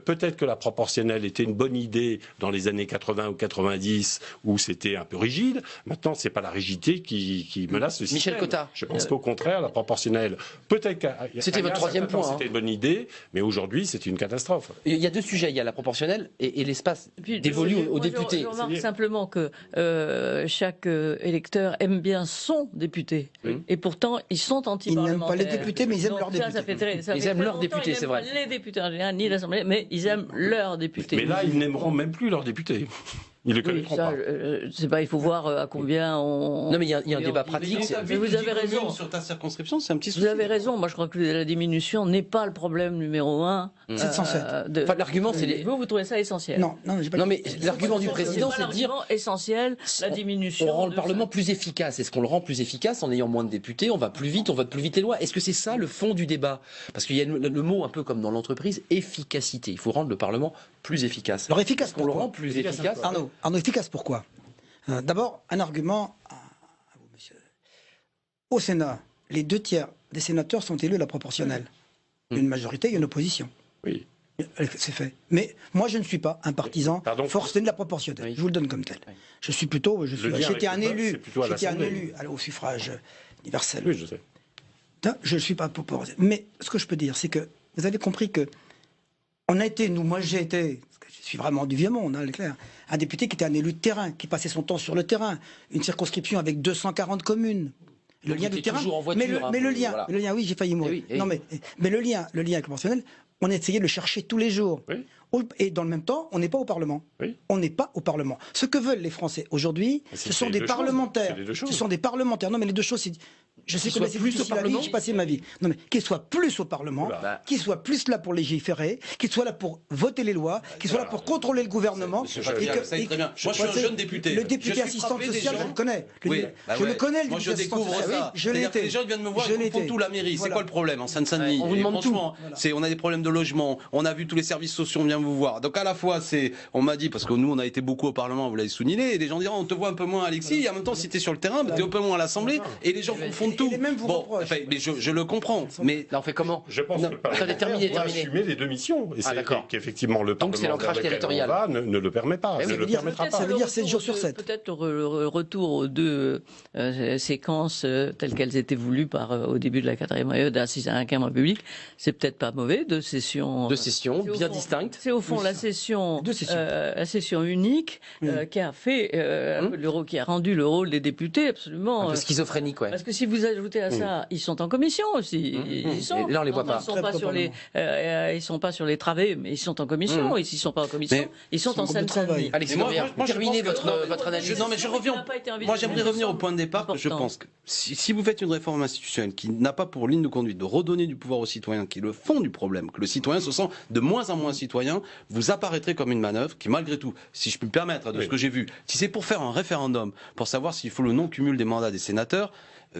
G: Peut-être que la proportionnelle était une bonne idée dans les années 80 ou 90 où c'était un peu rigide. Maintenant, c'est pas la rigidité qui menace le système.
A: Michel Cotta.
G: Je pense qu'au contraire, la proportionnelle, peut-être
A: c'était votre troisième point.
G: C'était une bonne idée, mais aujourd'hui, c'est une catastrophe.
A: Il y a deux sujets, il y a la proportionnelle et l'espace dévolu aux députés.
I: Je remarque simplement que chaque électeur aime bien son député. Et pourtant, ils sont anti-parlementaires.
F: Ils n'aiment pas les députés, mais ils aiment leurs députés.
A: Ils aiment leurs députés, c'est vrai.
I: Les députés en général, ni l'Assemblée, mais ils aiment leurs députés.
G: Mais là, ils n'aimeront même plus leurs députés. Ils ne le connaîtront pas.
I: C'est pas, il faut voir à combien on...
A: Non, mais il y a un débat pratique.
I: Mais vous avez raison.
H: Sur ta circonscription, c'est un petit souci.
I: Vous avez raison. Moi, je crois que la diminution n'est pas le problème numéro un.
F: C'est essentiel.
A: Enfin, l'argument, c'est...
I: Vous trouvez ça essentiel?
F: Non, j'ai pas.
A: Non, mais l'argument du président, c'est de dire...
I: essentiel, la diminution...
A: On rend le Parlement plus efficace. Est-ce qu'on le rend plus efficace en ayant moins de députés? On va plus vite, on vote plus vite les lois. Est-ce que c'est ça le fond du débat? Parce qu'il y a le mot, un peu comme dans l'entreprise, efficacité. Il faut rendre le Parlement plus efficace.
F: Alors efficace,
A: on le rend plus efficace.
F: Arnaud, efficace pourquoi? D'abord, un argument à vous, monsieur. Au Sénat, les 2/3 des sénateurs sont élus à la proportionnelle. Il y a une majorité, il y a une opposition.
G: Oui.
F: C'est fait. Mais moi, je ne suis pas un partisan forcé de la proportionnelle. Oui. Je vous le donne comme tel. Oui. Je suis plutôt... J'étais un élu au suffrage universel.
G: Oui, je sais.
F: Je ne suis pas pour... Mais ce que je peux dire, c'est que vous avez compris que on a été, moi j'ai été, parce que je suis vraiment du vieux monde, clair, un député qui était un élu de terrain, qui passait son temps sur le terrain, une circonscription avec 240 communes. Le lien du terrain, mais le lien, voilà. Le lien, oui, j'ai failli mourir. Non, mais le lien avec le conventionnel, on a essayé de le chercher tous les jours.
G: Oui.
F: Et dans le même temps, on n'est pas au Parlement.
G: Oui.
F: On n'est pas au Parlement. Ce que veulent les Français aujourd'hui, ce sont des parlementaires. Ce sont des parlementaires. Non, mais les deux choses, c'est... Je sais que c'est plus au Parlement. J'ai passé ma vie. Non, mais qu'ils soient plus au Parlement, qu'ils soient plus là pour légiférer, qu'ils soient là pour voter les lois, qu'ils soient là pour contrôler le gouvernement.
H: Ça très bien. Moi, je suis un jeune député.
F: Le député assistant social, je le connais. Je le connais, le député assistant social.
H: Je l'ai été. Les gens viennent me voir, ils font tout la mairie. C'est quoi le problème en Seine-Saint-Denis?
A: On vous demande tout.
H: On a des problèmes de logement. On a vu tous les services sociaux, on vient vous voir. Donc à la fois, on m'a dit, parce que nous, on a été beaucoup au Parlement, vous l'avez souligné, et des gens diront, on te voit un peu moins, Alexis, et en même temps, si t'es sur le terrain, t'es un peu moins à l'Assemblée, et les gens confondent tout. Mais je le comprends. Mais
A: là, on fait comment?
G: Je pense que le Parlement doit assumer les deux missions. Et c'est qu'effectivement, le Parlement
A: donc c'est l'ancrage territorial
G: ne le permet pas.
F: Ça veut dire 7 jours sur 7.
I: Peut-être le retour aux deux séquences telles qu'elles étaient voulues au début de la 4e, de la 5e République, c'est peut-être pas mauvais, deux sessions
A: bien distinctes.
I: C'est au fond la session unique qui a fait qui a rendu le rôle des députés absolument
A: un peu schizophrénique, ouais.
I: Parce que si vous ajoutez à ça, ils sont en commission aussi. Ils sont.
A: Et là, on les voit pas.
I: Ils sont pas sur les travées, mais ils sont en commission. Et s'ils sont pas en commission, ils sont en Seine-Saint-Denis.
A: Alexis, terminez votre analyse.
H: Non, mais je reviens. Moi, j'aimerais revenir au point de départ. Je pense que si vous faites une réforme institutionnelle qui n'a pas pour ligne de conduite de redonner du pouvoir aux citoyens, qui est le fond du problème, que le citoyen se sent de moins en moins citoyen, vous apparaîtrez comme une manœuvre qui, malgré tout, si je peux me permettre de ce que j'ai vu, si c'est pour faire un référendum, pour savoir s'il faut le non-cumul des mandats des sénateurs,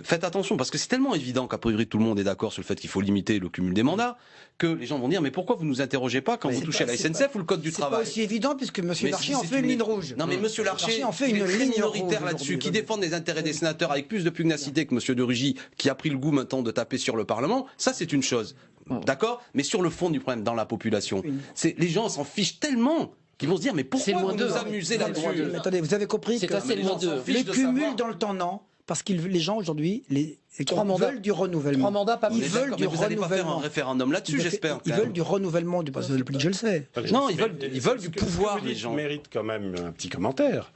H: faites attention, parce que c'est tellement évident qu'a priori tout le monde est d'accord sur le fait qu'il faut limiter le cumul des mandats, que les gens vont dire mais pourquoi vous nous interrogez pas quand vous touchez à la SNCF ou le code du travail?
F: C'est pas aussi évident puisque M. Larcher en fait une ligne rouge.
H: Non mais M. Larcher en fait une ligne minoritaire là-dessus, qui défend les intérêts des sénateurs avec plus de pugnacité que M. de Rugy, qui a pris le goût maintenant de taper sur le Parlement, ça c'est une chose. D'accord? Mais sur le fond du problème, dans la population, les gens s'en fichent tellement qu'ils vont se dire mais pourquoi vous nous amusez là-dessus?
F: Attendez, vous avez compris que le cumul dans le temps, non. Parce que les gens aujourd'hui, les 3 mandats veulent du renouvellement.
A: 3 mandats, pas plus.
F: Ils veulent du
H: renouvellement. Vous n'allez pas faire un référendum là-dessus, j'espère.
F: Ils veulent du renouvellement du président de la République, je le sais.
H: Non, ils veulent du pouvoir, les gens.
G: Mérite quand même un petit commentaire.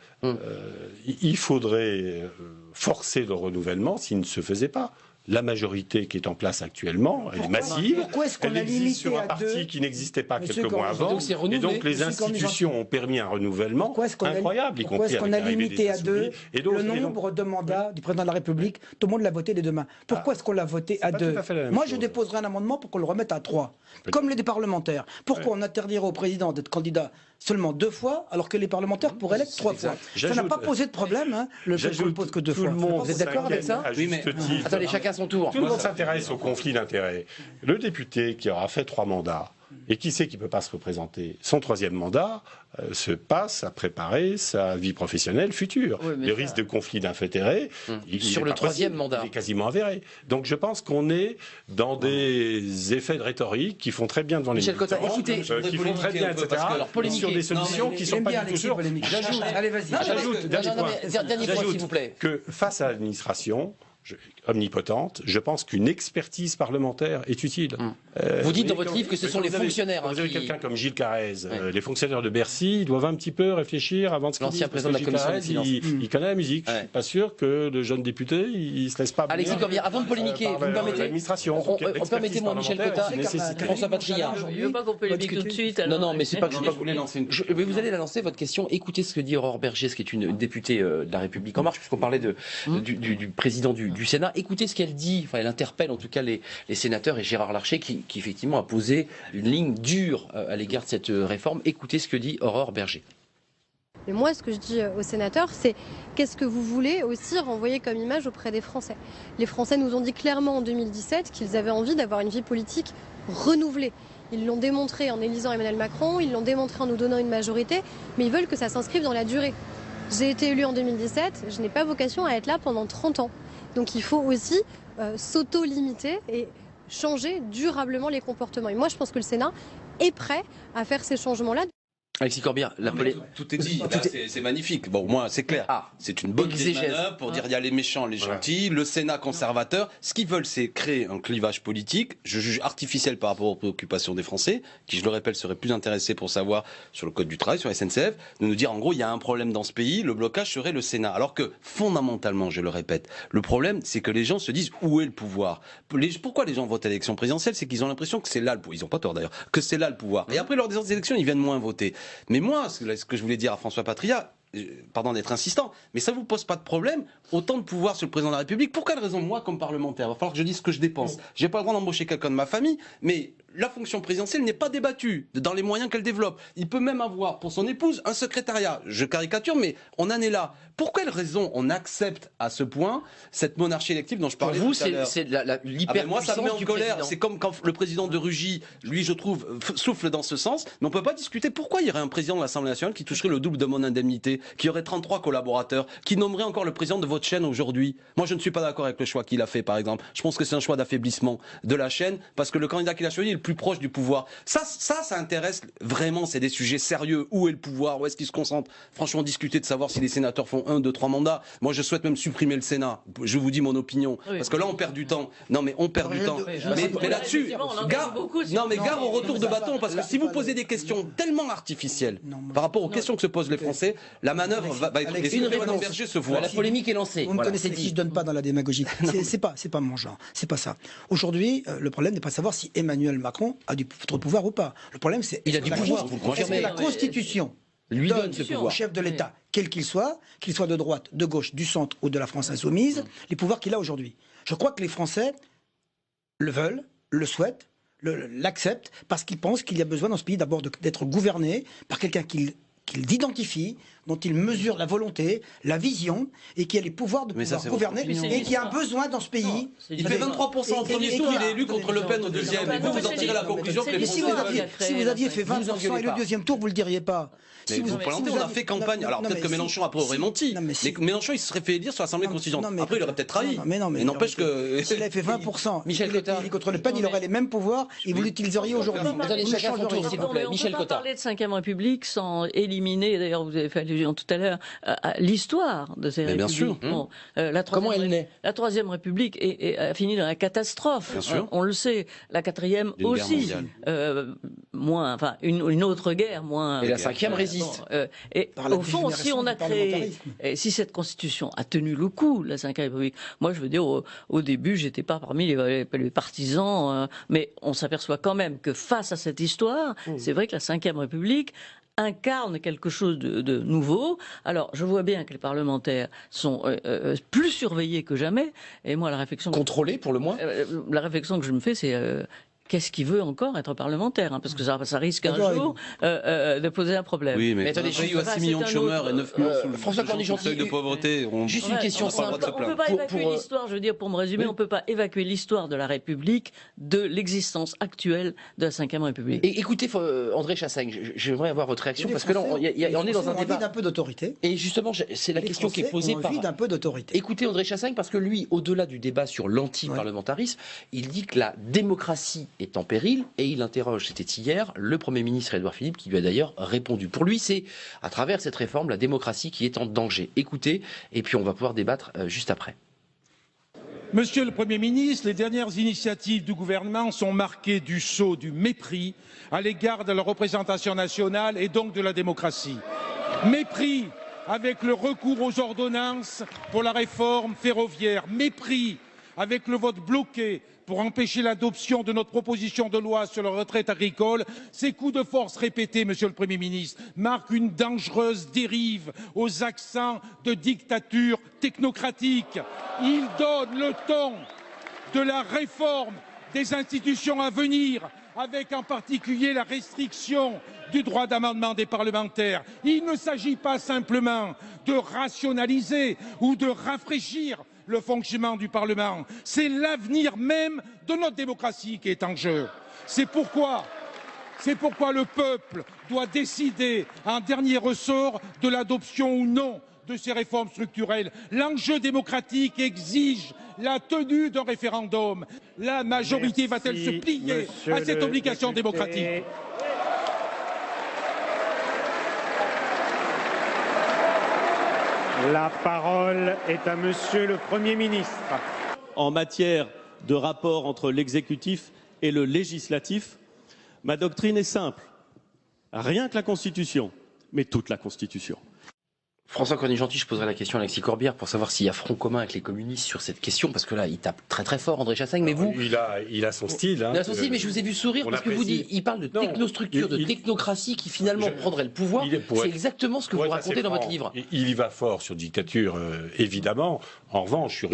G: Il faudrait forcer le renouvellement s'il ne se faisait pas. La majorité qui est en place actuellement, elle est massive.
F: Pourquoi est-ce qu'on a
G: existe sur un parti qui n'existait pas quelques mois avant. Et donc les institutions ont permis un renouvellement incroyable, y compris
F: pourquoi est-ce qu'on a limité à 2 le nombre de mandats du président de la République? Tout le monde l'a voté les 2 mains. Pourquoi est-ce qu'on l'a voté à 2? Moi, je déposerai un amendement pour qu'on le remette à 3, comme les parlementaires. Pourquoi on interdirait au président d'être candidat seulement 2 fois, alors que les parlementaires pourraient l'être 3 fois? Ça n'a pas posé de problème, le fait qu'on ne le pose que 2 fois.
A: Vous êtes d'accord avec ça?
G: Oui, mais
A: attendez, chacun son tour.
G: Tout le monde s'intéresse au conflit d'intérêts. Le député qui aura fait 3 mandats Et qui sait qui ne peut pas se représenter? Son troisième mandat se passe à préparer sa vie professionnelle future.
A: Oui,
G: le risque de conflit d'intérêts,
A: sur le troisième mandat,
G: il est quasiment avéré. Donc je pense qu'on est dans des effets de rhétorique qui font très bien devant les militants, qui font très bien, etc. Sur des solutions qui ne sont pas du tout sûres. J'ajoute, dernier point, s'il vous plaît, que face à l'administration omnipotente, je pense qu'une expertise parlementaire est utile.
A: Vous dites dans votre livre que ce sont les fonctionnaires.
G: Vous avez quelqu'un comme Gilles Carrez, les fonctionnaires de Bercy, ils doivent un petit peu réfléchir avant de se
A: l'ancien président de la commission des finances.
G: Il connaît la musique. Je ne suis pas sûr que le jeune député, il se laisse pas.
A: Alexis Corbière, avant de polémiquer, vous me permettez? Permettez-moi, Michel Cotta, François Patriat.
I: Je ne veux pas qu'on polémique tout de suite.
A: Non, mais c'est pas que je voulais lancer. Vous allez la lancer, votre question. Écoutez ce que dit Aurore Bergé, qui est une députée de La République En Marche, puisqu'on parlait du président du Sénat. Écoutez ce qu'elle dit, elle interpelle en tout cas les sénateurs et Gérard Larcher qui effectivement a posé une ligne dure à l'égard de cette réforme. Écoutez ce que dit Aurore Bergé.
J: Et moi, ce que je dis aux sénateurs, c'est qu'est-ce que vous voulez aussi renvoyer comme image auprès des Français? Les Français nous ont dit clairement en 2017 qu'ils avaient envie d'avoir une vie politique renouvelée. Ils l'ont démontré en élisant Emmanuel Macron, ils l'ont démontré en nous donnant une majorité, mais ils veulent que ça s'inscrive dans la durée. J'ai été élue en 2017, je n'ai pas vocation à être là pendant 30 ans. Donc il faut aussi s'auto-limiter et changer durablement les comportements. Et moi, je pense que le Sénat est prêt à faire ces changements-là.
A: Alexis Corbière,
H: tout est dit. C'est magnifique. Bon, moi, c'est clair. C'est une bonne manœuvre pour dire il y a les méchants, les gentils, le Sénat conservateur. Ce qu'ils veulent, c'est créer un clivage politique, je juge artificiel par rapport aux préoccupations des Français, qui, je le rappelle, seraient plus intéressés pour savoir sur le code du travail, sur la SNCF, de nous dire en gros, il y a un problème dans ce pays, le blocage serait le Sénat. Alors que, fondamentalement, je le répète, le problème, c'est que les gens se disent où est le pouvoir? Pourquoi les gens votent à l'élection présidentielle? C'est qu'ils ont l'impression que c'est là le pouvoir. Ils n'ont pas tort d'ailleurs, que c'est là le pouvoir. Et après, lors des autres élections, ils viennent moins voter. Mais moi, ce que je voulais dire à François Patriat, pardon d'être insistant, mais ça ne vous pose pas de problème, autant de pouvoir sur le président de la République. Pour quelle raison, moi, comme parlementaire, il va falloir que je dise ce que je dépense. Je n'ai pas le droit d'embaucher quelqu'un de ma famille, mais la fonction présidentielle n'est pas débattue dans les moyens qu'elle développe. Il peut même avoir pour son épouse un secrétariat. Je caricature, mais on en est là. Pour quelle raison on accepte à ce point cette monarchie élective dont je parlais tout à l'heure?
A: C'est l'hyper.
H: Moi, ça me met en colère. C'est comme quand le président de Rugy, lui, je trouve, souffle dans ce sens. Mais on ne peut pas discuter pourquoi il y aurait un président de l'Assemblée nationale qui toucherait le double de mon indemnité, qui aurait 33 collaborateurs, qui nommerait encore le président de votre chaîne aujourd'hui. Moi, je ne suis pas d'accord avec le choix qu'il a fait, par exemple. Je pense que c'est un choix d'affaiblissement de la chaîne, parce que le candidat qu'il a choisi est le plus proche du pouvoir. Ça intéresse vraiment, c'est des sujets sérieux. Où est le pouvoir? Où est-ce qu'il se concentre? Franchement, discuter de savoir si les sénateurs font 1, 2, 3 mandats. Moi, je souhaite même supprimer le Sénat. Je vous dis mon opinion. Parce que là, on perd du temps. Non, mais on perd du temps. Mais là-dessus, gare au retour de bâton, parce que si vous posez des questions tellement artificielles par rapport aux questions que se posent les Français, la manœuvre va être... Berger se voit.
A: La polémique est lancée.
F: Vous me connaissez, je ne donne pas dans la démagogie. C'est pas mon genre. C'est pas ça. Aujourd'hui, le problème n'est pas de savoir si Emmanuel Macron a du pouvoir ou pas. Le problème, c'est
A: il a du pouvoir.
F: Est-ce que la Constitution
A: lui donne ce pouvoir
F: au chef de l'État, quel qu'il soit de droite, de gauche, du centre ou de la France insoumise, les pouvoirs qu'il a aujourd'hui? Je crois que les Français le veulent, le souhaitent, l'acceptent, parce qu'ils pensent qu'il y a besoin dans ce pays d'abord d'être gouverné par quelqu'un qu'ils identifient, dont ils mesurent la volonté, la vision, et qui a les pouvoirs de pouvoir gouverner, et qui a un besoin dans ce pays.
H: Il fait 23% au premier tour, il est élu contre Le Pen au deuxième. Et vous en tirez la conclusion que les Français...
F: Si vous aviez fait 20% et le deuxième tour, vous le diriez pas.
H: Mais vous plantez, on a fait campagne. Alors peut-être que Mélenchon après aurait menti. Mais Mélenchon, il se serait fait élire sur l'Assemblée constituante. Après, il aurait peut-être trahi. Mais n'empêche que...
F: S'il avait fait 20%, Michel Cotta, contre Le Pen, il aurait les mêmes pouvoirs, et vous l'utiliseriez aujourd'hui.
A: Attendez, chacun son tour, s'il vous plaît. Michel Cotta.
I: On peut parler de 5e République sans éliminer, d'ailleurs vous avez fait allusion tout à l'heure, à l'histoire de ces républiques.
H: Bien sûr.
I: Bon,
A: comment elle naît?
I: La 3e République a fini dans la catastrophe. On le sait. La 4e aussi. Une autre guerre moins.
A: Et la 5e résiste.
I: Et au fond, si on a créé, si cette constitution a tenu le coup, la 5e République, moi je veux dire, au début, j'étais pas parmi les partisans, mais on s'aperçoit quand même que face à cette histoire, c'est vrai que la 5e République incarne quelque chose de nouveau. Alors, je vois bien que les parlementaires sont plus surveillés que jamais, et moi la réflexion...
A: Contrôlés pour le moins.
I: La réflexion que je me fais, c'est... qu'est-ce qu'il veut encore être parlementaire, hein, parce que ça risque un jour de poser un problème.
H: Oui, mais
A: attendez,
H: il y a 6 millions de chômeurs et 9 millions sous le seuil de pauvreté.
A: Juste une question simple.
I: On ne peut pas évacuer l'histoire, je veux dire, pour me résumer, on ne peut pas évacuer l'histoire de la République de l'existence actuelle de la Ve République.
A: Et écoutez, André Chassaigne, j'aimerais avoir votre réaction, parce que là, on est dans un débat.
F: D'un peu d'autorité.
A: Et justement, c'est la question qui est posée par.
F: D'un peu d'autorité.
A: Écoutez André Chassaigne, parce que lui, au-delà du débat sur l'anti-parlementarisme, il dit que la démocratie est en péril, et il interroge, c'était hier, le Premier ministre Édouard Philippe, qui lui a d'ailleurs répondu. Pour lui, c'est à travers cette réforme, la démocratie qui est en danger. Écoutez, et puis on va pouvoir débattre juste après.
K: Monsieur le Premier ministre, les dernières initiatives du gouvernement sont marquées du sceau du mépris à l'égard de la représentation nationale et donc de la démocratie. Mépris avec le recours aux ordonnances pour la réforme ferroviaire. Mépris avec le vote bloqué pour empêcher l'adoption de notre proposition de loi sur la retraite agricole. Ces coups de force répétés, Monsieur le Premier ministre, marquent une dangereuse dérive aux accents de dictature technocratique. Ils donnent le ton de la réforme des institutions à venir, avec en particulier la restriction du droit d'amendement des parlementaires. Il ne s'agit pas simplement de rationaliser ou de rafraîchir le fonctionnement du Parlement. C'est l'avenir même de notre démocratie qui est en jeu. C'est pourquoi le peuple doit décider en dernier ressort de l'adoption ou non de ces réformes structurelles. L'enjeu démocratique exige la tenue d'un référendum. La majorité va-t-elle se plier à cette obligation démocratique ?
L: La parole est à Monsieur le Premier ministre.
M: En matière de rapport entre l'exécutif et le législatif, ma doctrine est simple. Rien que la Constitution, mais toute la Constitution.
A: François Cornille-Gentil, je poserai la question à Alexis Corbière pour savoir s'il y a front commun avec les communistes sur cette question, parce que là, il tape très très fort, André Chassaigne, mais vous...
G: Il a son style. Hein,
A: il a son style, mais je vous ai vu sourire parce que vous dites, il parle de technostructure, de technocratie qui finalement prendrait le pouvoir. C'est exactement ce que vous racontez dans votre livre.
G: Il y va fort sur dictature, évidemment. En revanche,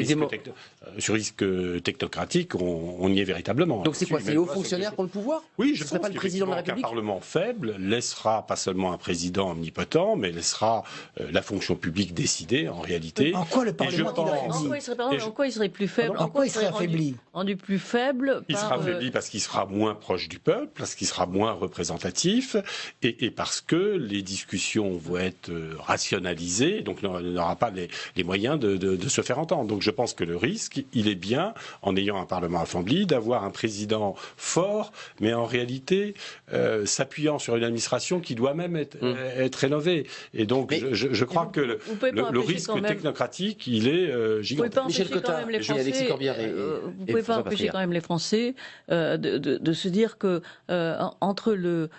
G: sur risque technocratique, on y est véritablement.
A: Donc c'est quoi? C'est les hauts fonctionnaires qui ont le pouvoir?
G: Oui, je
A: pense pas le président de la République.
G: Un Parlement faible laissera pas seulement un président omnipotent, mais laissera la fonction publique décidée en réalité.
F: En quoi le Parlement
I: En quoi il serait plus faible?
F: En quoi il serait affaibli?
I: Rendu plus faible.
G: Il sera affaibli parce qu'il sera moins proche du peuple, parce qu'il sera moins représentatif, et parce que les discussions vont être rationalisées, donc il n'aura pas les moyens de se faire entendre. Donc je pense que le risque, il est bien, en ayant un Parlement affaibli, d'avoir un président fort, mais en réalité s'appuyant sur une administration qui doit même être rénovée. Et donc je crois que le risque technocratique, il est gigantesque.
I: Michel Cottard,
A: Alexis Corbière
I: vous ne pouvez pas empêcher quand même les Français de se dire que entre le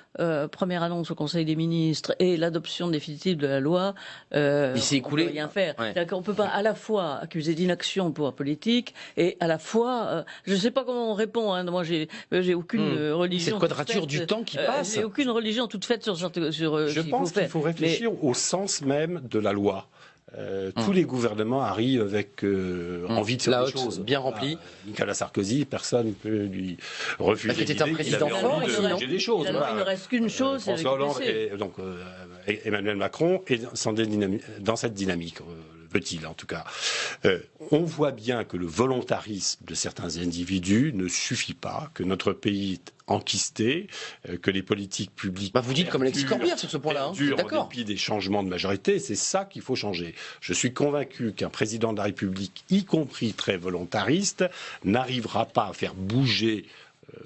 I: première annonce au Conseil des ministres et l'adoption définitive de la loi,
A: il s'est écoulé.
I: On ne peut rien faire. Ouais. On ne peut pas à la fois accuser d'inaction le pouvoir politique et à la fois, je ne sais pas comment on répond. Hein, moi, j'ai aucune religion.
A: Cette quadrature du temps qui passe.
I: J'ai aucune religion toute faite sur.
G: Je pense qu'il faut réfléchir au sens même de la loi. Tous les gouvernements arrivent avec envie de faire des choses
A: bien remplies.
G: Nicolas Sarkozy, personne ne peut lui refuser.
A: Qui était un président fort,
G: il des choses.
I: Il ne reste qu'une chose, c'est
G: François Hollande et donc Emmanuel Macron est dans cette dynamique. Peut-il en tout cas. On voit bien que le volontarisme de certains individus ne suffit pas, que notre pays est enquisté, que les politiques publiques...
A: vous dites comme Alexis Corbière sur ce point-là,
G: d'accord. En dépit des changements de majorité, c'est ça qu'il faut changer. Je suis convaincu qu'un président de la République, y compris très volontariste, n'arrivera pas à faire bouger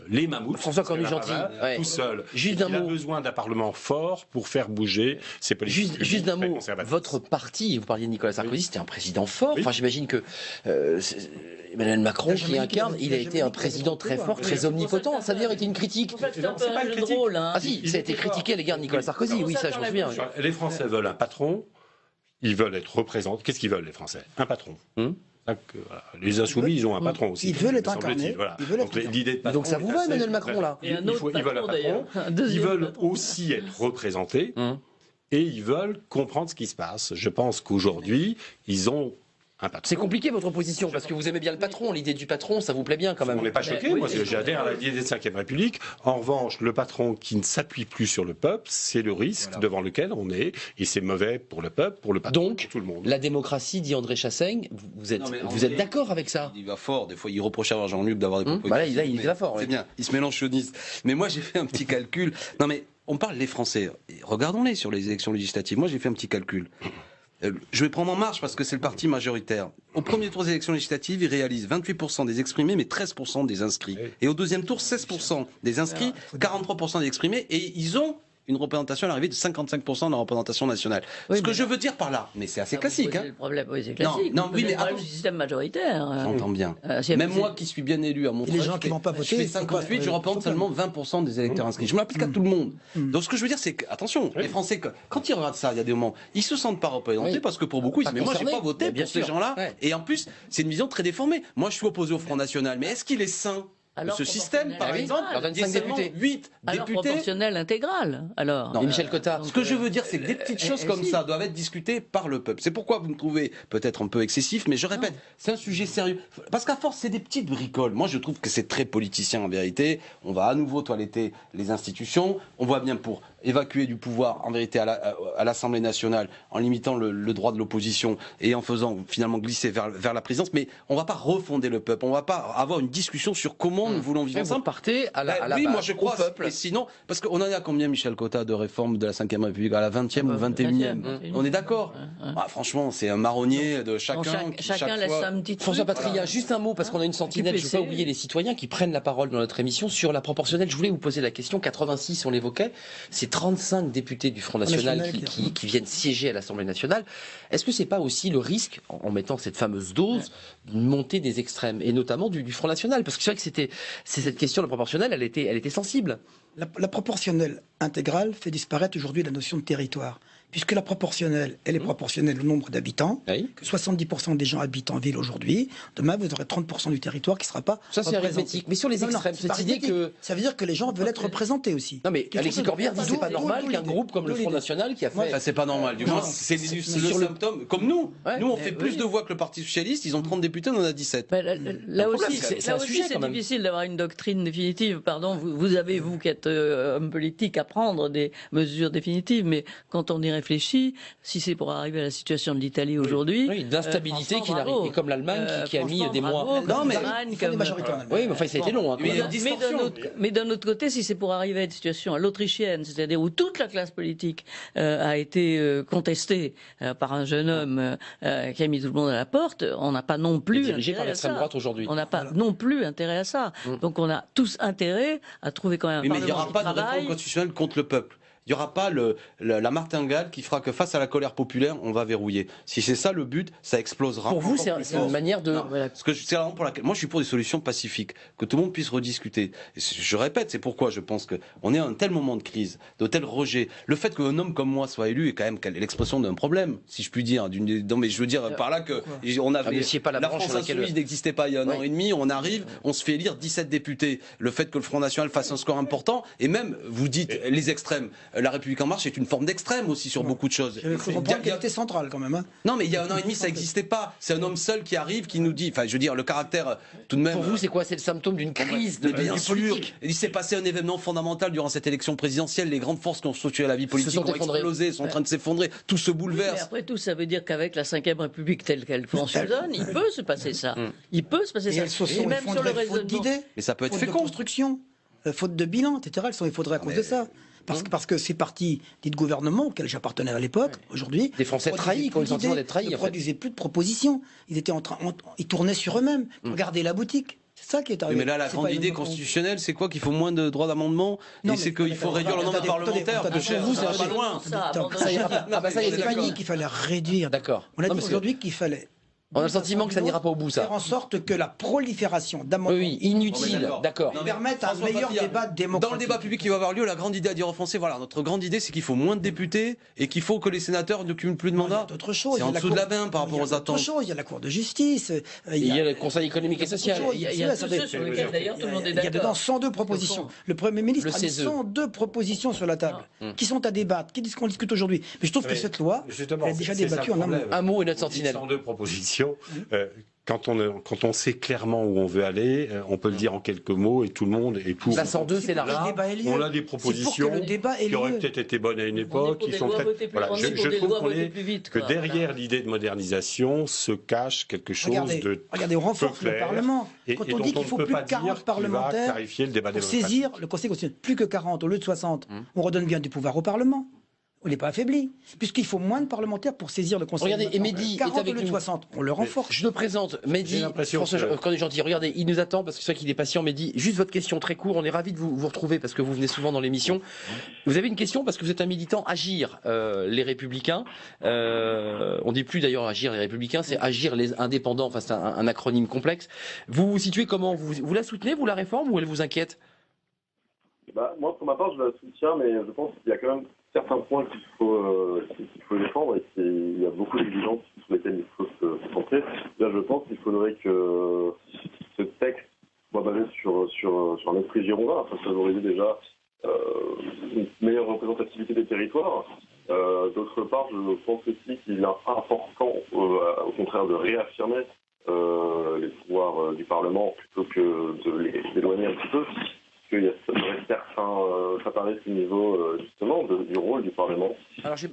G: les mammouths,
A: François Cornille-Gentil,
G: tout seul.
A: Il
G: a besoin d'un Parlement fort pour faire bouger ces politiques.
A: Juste d'un mot, votre parti, vous parliez de Nicolas Sarkozy, c'était un président fort. Enfin, j'imagine que Emmanuel Macron, qui incarne, il a été un président très fort, très omnipotent. Ça a d'ailleurs été une critique.
I: C'est pas une critique.
A: Ah si, ça a été critiqué à l'égard de Nicolas Sarkozy. Oui, ça, je me souviens.
G: Les Français veulent un patron. Ils veulent être représentés. Qu'est-ce qu'ils veulent, les Français? Un patron. Les Insoumis, ils ont un patron aussi.
F: Ils veulent être incarnés.
A: Donc ça vous va, Emmanuel Macron, là?
G: Ils veulent un patron. Ils veulent aussi être représentés. Et ils veulent comprendre ce qui se passe. Je pense qu'aujourd'hui, ils ont un patron.
A: C'est compliqué votre position, parce que vous aimez bien le patron, l'idée du patron, ça vous plaît bien quand même.
G: On n'est pas choqué, moi j'adhère à l'idée de la Ve République. En revanche, le patron qui ne s'appuie plus sur le peuple, c'est le risque devant lequel on est, et c'est mauvais pour le peuple, pour le patron,
A: donc,
G: pour tout le monde.
A: La démocratie, dit André Chassaigne, vous êtes d'accord avec ça?
H: Il va fort, des fois il reproche à Jean-Luc d'avoir des propos.
A: Là, il va fort.
H: C'est bien, il se mélange chaudiste. Mais moi j'ai fait un petit calcul. Non mais on parle des Français. Regardons-les sur les élections législatives. Moi j'ai fait un petit calcul. Je vais prendre En Marche parce que c'est le parti majoritaire. Au premier tour des élections législatives, il réalise 28% des exprimés, mais 13% des inscrits. Et au deuxième tour, 16% des inscrits, 43% des exprimés, et ils ont une représentation à l'arrivée de 55% de la représentation nationale.
I: Oui,
H: ce que je veux dire par là, mais c'est assez classique.
I: Le problème, oui, c'est classique.
H: Non, oui, mais
I: le système majoritaire.
H: J'entends bien. Même moi qui suis bien élu à mon
F: les gens qui vont pas voter,
H: je fais 58, je représente seulement 20% des électeurs inscrits. Je me l'applique à tout le monde. Donc ce que je veux dire, c'est que, attention, les Français, quand ils regardent ça, il y a des moments, ils se sentent pas représentés parce que pour beaucoup, ils disent, mais moi, j'ai pas voté pour ces gens-là. Et en plus, c'est une vision très déformée. Moi, je suis opposé au Front National, mais est-ce qu'il est sain? Ce système, par exemple, il y a seulement 8 députés.
I: Proportionnel intégral, alors.
A: Non, Michel Cotta.
H: Ce que je veux dire, c'est que des petites choses comme ça doivent être discutées par le peuple. C'est pourquoi vous me trouvez peut-être un peu excessif, mais je répète, c'est un sujet sérieux. Parce qu'à force, c'est des petites bricoles. Moi, je trouve que c'est très politicien en vérité. On va à nouveau toiletter les institutions. On voit bien pour évacuer du pouvoir, en vérité, à l'Assemblée nationale, en limitant le droit de l'opposition et en faisant finalement glisser vers la présidence. Mais on ne va pas refonder le peuple. On ne va pas avoir une discussion sur comment nous voulons vivre ensemble.
A: Vous partez à la
H: oui,
A: base,
H: moi je crois.
A: au peuple.
H: Et sinon, parce qu'on en est à combien, Michel Cotta, de réforme de la Ve République? À la 20e ou 21e? On est d'accord? Franchement, c'est un marronnier de chacun.
I: Chacun laisse un petit truc.
A: François Patria, juste un mot, parce qu'on a une sentinelle, je ne veux pas oublier les citoyens qui prennent la parole dans notre émission sur la proportionnelle. Je voulais vous poser la question, 86, on l'évoquait, c'est 35 députés du Front National qui viennent siéger à l'Assemblée nationale. Est-ce que c'est pas aussi le risque, en mettant cette fameuse dose, d'une montée des extrêmes, et notamment du Front National? Parce que c'est vrai que cette question de proportionnelle, elle était sensible.
F: La proportionnelle intégrale fait disparaître aujourd'hui la notion de territoire. Puisque la proportionnelle, elle est proportionnelle au nombre d'habitants, que 70% des gens habitent en ville aujourd'hui, demain vous aurez 30% du territoire qui ne sera pas
A: ça, c'est arithmétique. Mais sur les extrêmes, cette idée que...
F: Ça veut dire que les gens veulent être représentés aussi.
A: Non mais Alexis Corbière dit c'est pas normal qu'un groupe comme le Front National qui a fait...
H: Ça c'est pas normal, du moins c'est le symptôme. Comme nous, nous on fait plus de voix que le Parti Socialiste, ils ont 30 députés, on en a 17.
I: Là aussi, c'est difficile d'avoir une doctrine définitive. Pardon, vous avez, vous qui êtes homme politique, à prendre des mesures définitives, mais quand on y réfléchit, si c'est pour arriver à la situation de l'Italie aujourd'hui...
A: Oui, d'instabilité qui n'arrive, et comme l'Allemagne qui a mis des mois...
F: Non, mais
A: oui, mais enfin, ça a été long.
I: Mais d'un autre côté, si c'est pour arriver à une situation à l'autrichienne, c'est-à-dire où toute la classe politique a été contestée par un jeune homme qui a mis tout le monde à la porte, on n'a pas non plus
A: dirigé par l'extrême droite aujourd'hui.
I: On n'a pas non plus intérêt à ça. Donc on a tous intérêt à trouver quand même un
H: mais il n'y aura pas de réforme constitutionnelle contre le peuple. Il n'y aura pas la martingale qui fera que face à la colère populaire, on va verrouiller. Si c'est ça le but, ça explosera.
A: Pour vous, c'est une manière de...
H: C'est la raison pour laquelle moi je suis pour des solutions pacifiques, que tout le monde puisse rediscuter. Et je répète, c'est pourquoi je pense qu'on est à un tel moment de crise, de tel rejet. Le fait qu'un homme comme moi soit élu est quand même l'expression d'un problème, si je puis dire. Non mais je veux dire par là que on avait la France Insoumise n'existait pas il y a un an et demi. On arrive, on se fait élire 17 députés. Le fait que le Front National fasse un score important, et même vous dites les extrêmes. La République en marche est une forme d'extrême aussi sur beaucoup de choses.
F: Il faut comprendre qu'elle était centrale quand même.
H: Non, mais il y a un an et demi, ça n'existait pas. C'est un homme seul qui arrive, qui nous dit. Enfin, je veux dire, le caractère, tout de même.
A: Pour vous, c'est quoi? C'est le symptôme d'une crise de politique.
H: Il s'est passé un événement fondamental durant cette élection présidentielle. Les grandes forces qui ont structuré la vie politique ont explosé, sont en train de s'effondrer. Tout se bouleverse.
I: Mais après tout, ça veut dire qu'avec la Ve République telle qu'elle fonctionne, il peut se passer ça. Il peut se passer ça.
F: Et même sur le raisonnement.
H: Mais ça peut être
F: fécond. Faute de construction, faute de bilan, etc. Elles sont effondrées à cause de ça. Parce que ces partis dits de gouvernement auxquels j'appartenais à l'époque, aujourd'hui,
A: des Français trahis, qui ont le sentiment d'être trahis.
F: Ils ne produisaient plus de propositions. Ils étaient ils tournaient sur eux-mêmes. Regardez la boutique. C'est ça qui est arrivé.
H: Mais là, la grande idée constitutionnelle, c'est quoi? Qu'il faut moins de droits d'amendement? Et c'est qu'il faut réduire le nombre de parlementaires.
F: Vous,
H: ça va pas loin.
F: Ça a dit qu'il fallait réduire.
A: D'accord.
F: On a dit aujourd'hui qu'il fallait.
A: On a le sentiment que ça n'ira pas au bout, ça.
F: Faire en sorte que la prolifération d'amendements
A: inutile, d'accord,
F: permette un meilleur débat démocratique.
H: Dans le débat public qui va avoir lieu, la grande idée à dire aux Français, voilà, notre grande idée, c'est qu'il faut moins de députés et qu'il faut que les sénateurs ne cumulent plus de mandats. C'est en dessous de la main par rapport aux attentes.
F: Il y a la Cour de justice.
A: Il y a le Conseil économique et social.
I: Il y a tous ceux sur lesquels, d'ailleurs, tout le monde est d'accord.
F: Il y a dedans 102 propositions. Le Premier ministre a mis 102 propositions sur la table qui sont à débattre, qu'on discute aujourd'hui. Mais je trouve que cette loi est déjà débattue en amont.
A: Un mot et notre sentinelle.
G: 102 propositions. question. Quand on sait clairement où on veut aller, on peut le dire en quelques mots et tout le monde est pour.
A: La 102, c'est large.
G: On a des propositions qui auraient peut-être été bonnes à une époque, qui sont très. Voilà, je trouve que derrière l'idée de modernisation se cache quelque chose de.
F: Regardez, on renforce le Parlement. Quand on dit qu'il faut plus de 40 parlementaires pour saisir le Conseil constitutionnel, plus que 40 au lieu de 60, on redonne bien du pouvoir au Parlement. On n'est pas affaibli, puisqu'il faut moins de parlementaires pour saisir le Conseil.
A: Regardez, et Mehdi
F: 40
A: est avec
F: au lieu de
A: nous.
F: 60, on le renforce.
A: Je le présente, Mehdi, François Cornet Gentil. Regardez, il nous attend parce que c'est vrai qu'il est patient. Mehdi, juste votre question très court. On est ravis de vous retrouver parce que vous venez souvent dans l'émission. Vous avez une question parce que vous êtes un militant Agir les Républicains. On dit plus d'ailleurs Agir les Républicains, c'est Agir les Indépendants. Enfin, c'est un acronyme complexe. Vous vous situez comment? Vous la soutenez, vous, la réforme, ou elle vous inquiète?
N: Moi, pour ma part, je la soutiens, mais je pense qu'il y a quand même certains points qu'il faut défendre et qu'il y a beaucoup d'exigences sur lesquelles il faut se concentrer. Là, je pense qu'il faudrait que ce texte soit basé sur un esprit girondin, afin de favoriser déjà une meilleure représentativité des territoires. D'autre part, je pense aussi qu'il est important, au contraire, de réaffirmer les pouvoirs du Parlement plutôt que de les éloigner un petit peu. Il y a certains apparaissent au niveau justement du rôle du Parlement.
A: Alors je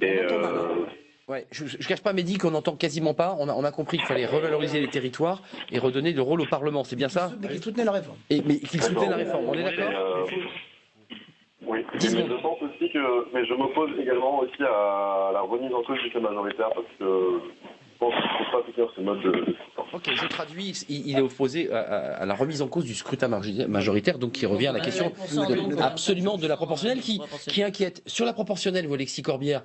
A: cache pas, Mehdi, qu'on n'entend quasiment pas. On a compris qu'il fallait revaloriser les territoires et redonner le rôle au Parlement. C'est bien ça?
F: Mais qu'il soutenait la réforme.
A: Mais qu'il soutenait la réforme. On est d'accord?
N: Oui, mais je pense aussi que... Mais je m'oppose également aussi à la remise en cause du système majoritaire parce que je pense qu'il ne faut pas soutenir ce mode de...
A: Ok, je traduis. Il est opposé à la remise en cause du scrutin majoritaire, donc qui revient à la question absolument de la proportionnelle qui inquiète. Sur la proportionnelle, vous, Alexis Corbière,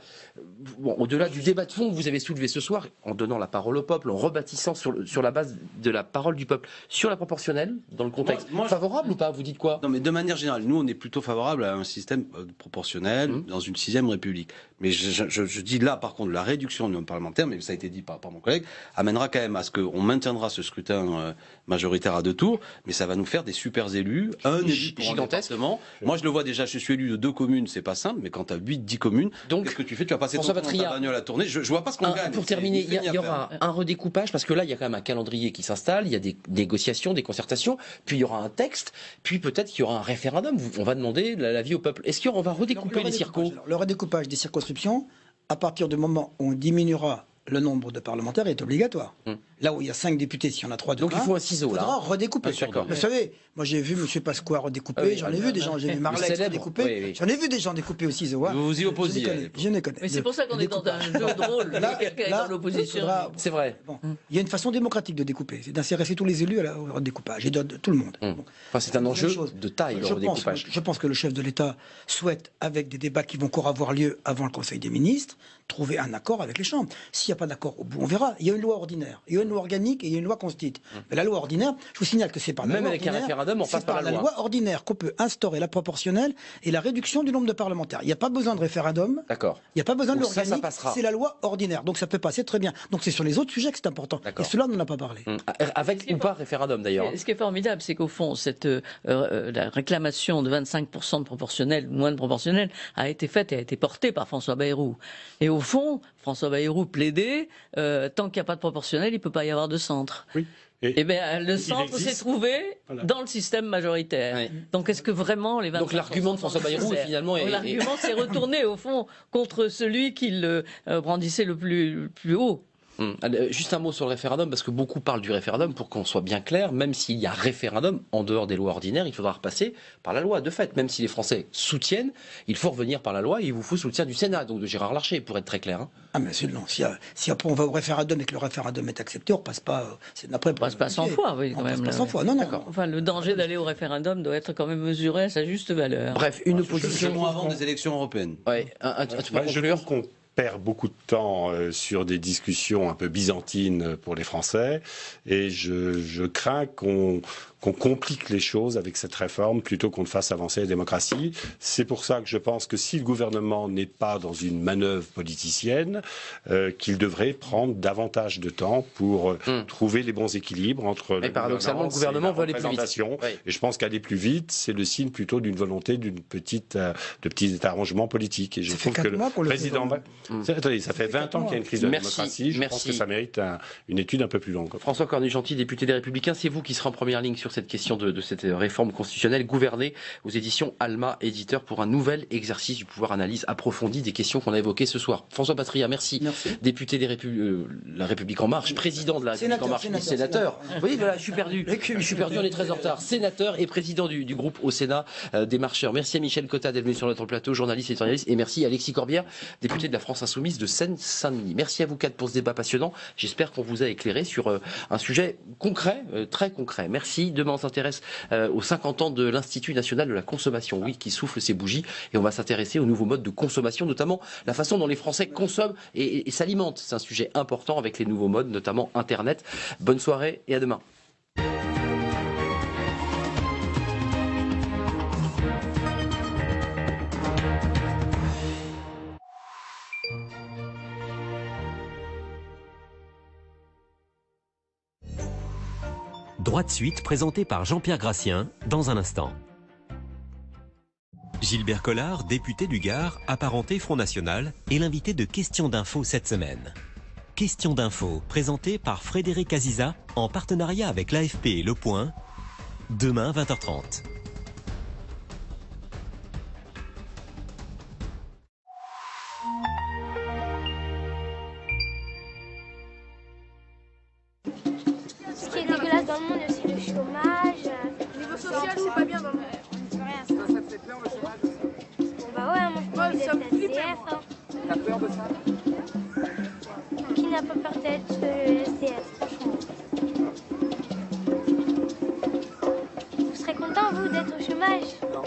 A: bon, au-delà du débat de fond que vous avez soulevé ce soir, en donnant la parole au peuple, en rebâtissant sur la base de la parole du peuple, sur la proportionnelle, dans le contexte, favorable ou pas? Vous dites quoi?
H: Non, mais de manière générale, nous, on est plutôt favorable à un système proportionnel dans une 6e République. Mais je dis là, par contre, la réduction du nombre parlementaire, mais ça a été dit par mon collègue, amènera quand même à ce qu'on maintiendra ce scrutin majoritaire à 2 tours, mais ça va nous faire des super élus, un élu pour un département. Moi, je le vois déjà, je suis élu de 2 communes, c'est pas simple, mais quand tu as 8-10 communes, qu'est-ce que tu fais? Tu vas passer ton temps ta bagnole à tourner. Je vois pas ce qu'on gagne.
A: Pour terminer, il y aura un redécoupage, parce que là, il y a quand même un calendrier qui s'installe, il y a des négociations, des concertations, puis il y aura un texte, puis peut-être qu'il y aura un référendum. On va demander l'avis au peuple. Est-ce qu'on va redécouper les circos?
F: Le redécoupage des circonscriptions, à partir du moment où on diminuera le nombre de parlementaires, est obligatoire. Là où il y a 5 députés, s'il y en a 3 de
A: donc il faut un ciseau,
F: il faudra
A: là.
F: redécouper. Vous savez, moi j'ai vu M. Pasqua redécouper, j'en ai vu des gens, j'ai vu Marlex redécouper, j'en ai vu des gens découper au ciseau.
H: Vous vous y opposiez.
F: Je les connais.
I: Mais c'est pour ça qu'on est dans un jeu de rôle, quelqu'un est dans l'opposition.
A: C'est vrai.
F: Bon, il y a une façon démocratique de découper, c'est d'insérer tous les élus au redécoupage, et de tout le monde.
A: Enfin, c'est un enjeu de taille, le redécoupage.
F: Je pense que le chef de l'État souhaite, avec des débats qui vont encore avoir lieu avant le Conseil des ministres, trouver un accord avec les chambres. S'il n'y a pas d'accord au bout, on verra. Il y a une loi ordinaire, il y a une loi organique et il y a une loi constitue. Mais la loi ordinaire, je vous signale que c'est par la loi ordinaire. Même avec un référendum, on passe par la loi ordinaire qu'on peut instaurer la proportionnelle et la réduction du nombre de parlementaires. Il n'y a pas besoin de référendum.
A: D'accord.
F: Il n'y a pas besoin de l'organique. C'est la loi ordinaire. Donc ça peut passer très bien. Donc c'est sur les autres sujets que c'est important. Et cela, on n'en a pas parlé.
A: Avec ou pas référendum d'ailleurs.
I: Ce qui est formidable, c'est qu'au fond, la réclamation de 25% de proportionnel, moins de proportionnel, a été faite et a été portée par François Bayrou. Et au fond, François Bayrou plaidait, tant qu'il n'y a pas de proportionnel, il ne peut pas y avoir de centre.
G: Oui.
I: Et bien, le centre s'est trouvé dans le système majoritaire. Oui. Donc, est-ce que vraiment les 25%...
A: Donc, l'argument de François Bayrou, finalement...
I: L'argument s'est retourné, au fond, contre celui qui le brandissait le plus haut.
A: Juste un mot sur le référendum, parce que beaucoup parlent du référendum, pour qu'on soit bien clair, même s'il y a référendum, en dehors des lois ordinaires, il faudra repasser par la loi. De fait, même si les Français soutiennent, il faut revenir par la loi et il vous faut le soutien du Sénat, donc de Gérard Larcher, pour être très clair. Hein.
F: Ah mais c'est non, si après on va au référendum et que le référendum est accepté, on passe pas...
I: on passe pas 100 fois, oui, quand même.
F: Pas 100 fois, non.
I: Enfin, le danger d'aller au référendum doit être quand même mesuré à sa juste valeur.
A: Bref, une opposition...
H: avant des élections européennes.
A: Ouais,
G: je trouve qu'on perd beaucoup de temps sur des discussions un peu byzantines pour les Français et je crains qu'on qu'on complique les choses avec cette réforme plutôt qu'on ne fasse avancer la démocratie. C'est pour ça que je pense que si le gouvernement n'est pas dans une manœuvre politicienne, qu'il devrait prendre davantage de temps pour trouver les bons équilibres entre
A: paradoxalement, le gouvernement veut aller plus vite.
G: Et je pense qu'aller plus vite, c'est le signe plutôt d'une volonté de petits arrangements politiques. Et je trouve que le président... Attendez, ça fait 20 ans qu'il y a une crise de la démocratie. Je pense que ça mérite une étude un peu plus longue.
A: François Cornu-Gentil, député des Républicains, c'est vous qui serez en première ligne sur cette question de cette réforme constitutionnelle, gouvernée aux éditions Alma, éditeur, pour un nouvel exercice du pouvoir, analyse approfondie des questions qu'on a évoquées ce soir. François Patria, merci. Député des La République En Marche, président de La République En Marche, sénateur. Oui, voilà, je suis perdu, on est très en retard. Sénateur et président du groupe au Sénat des Marcheurs. Merci à Michel Cotta d'être venu sur notre plateau, journaliste et éditorialiste, et merci à Alexis Corbière, député de la France Insoumise de Seine-Saint-Denis. Merci à vous quatre pour ce débat passionnant. J'espère qu'on vous a éclairé sur un sujet concret, très concret. Merci. Demain, on s'intéresse aux 50 ans de l'Institut national de la consommation, oui, qui souffle ses bougies, et on va s'intéresser aux nouveaux modes de consommation, notamment la façon dont les Français consomment et s'alimentent. C'est un sujet important avec les nouveaux modes, notamment Internet. Bonne soirée et à demain.
O: Droit de suite présenté par Jean-Pierre Gracien dans un instant. Gilbert Collard, député du Gard, apparenté Front National, est l'invité de Questions d'info cette semaine. Questions d'info présentée par Frédéric Aziza en partenariat avec l'AFP et Le Point, demain 20h30.
P: Ce qui est dégueulasse dans le monde, c'est le chômage.
Q: Niveau social, c'est pas bien dans le monde.
P: On peut rien. Ça te fait peur le chômage aussi? Bah ouais, moi je peux envie d'être SDF.
Q: T'as peur de ça?
P: Qui n'a pas peur d'être SDF, franchement? Vous serez content, vous, d'être au chômage?
Q: Non.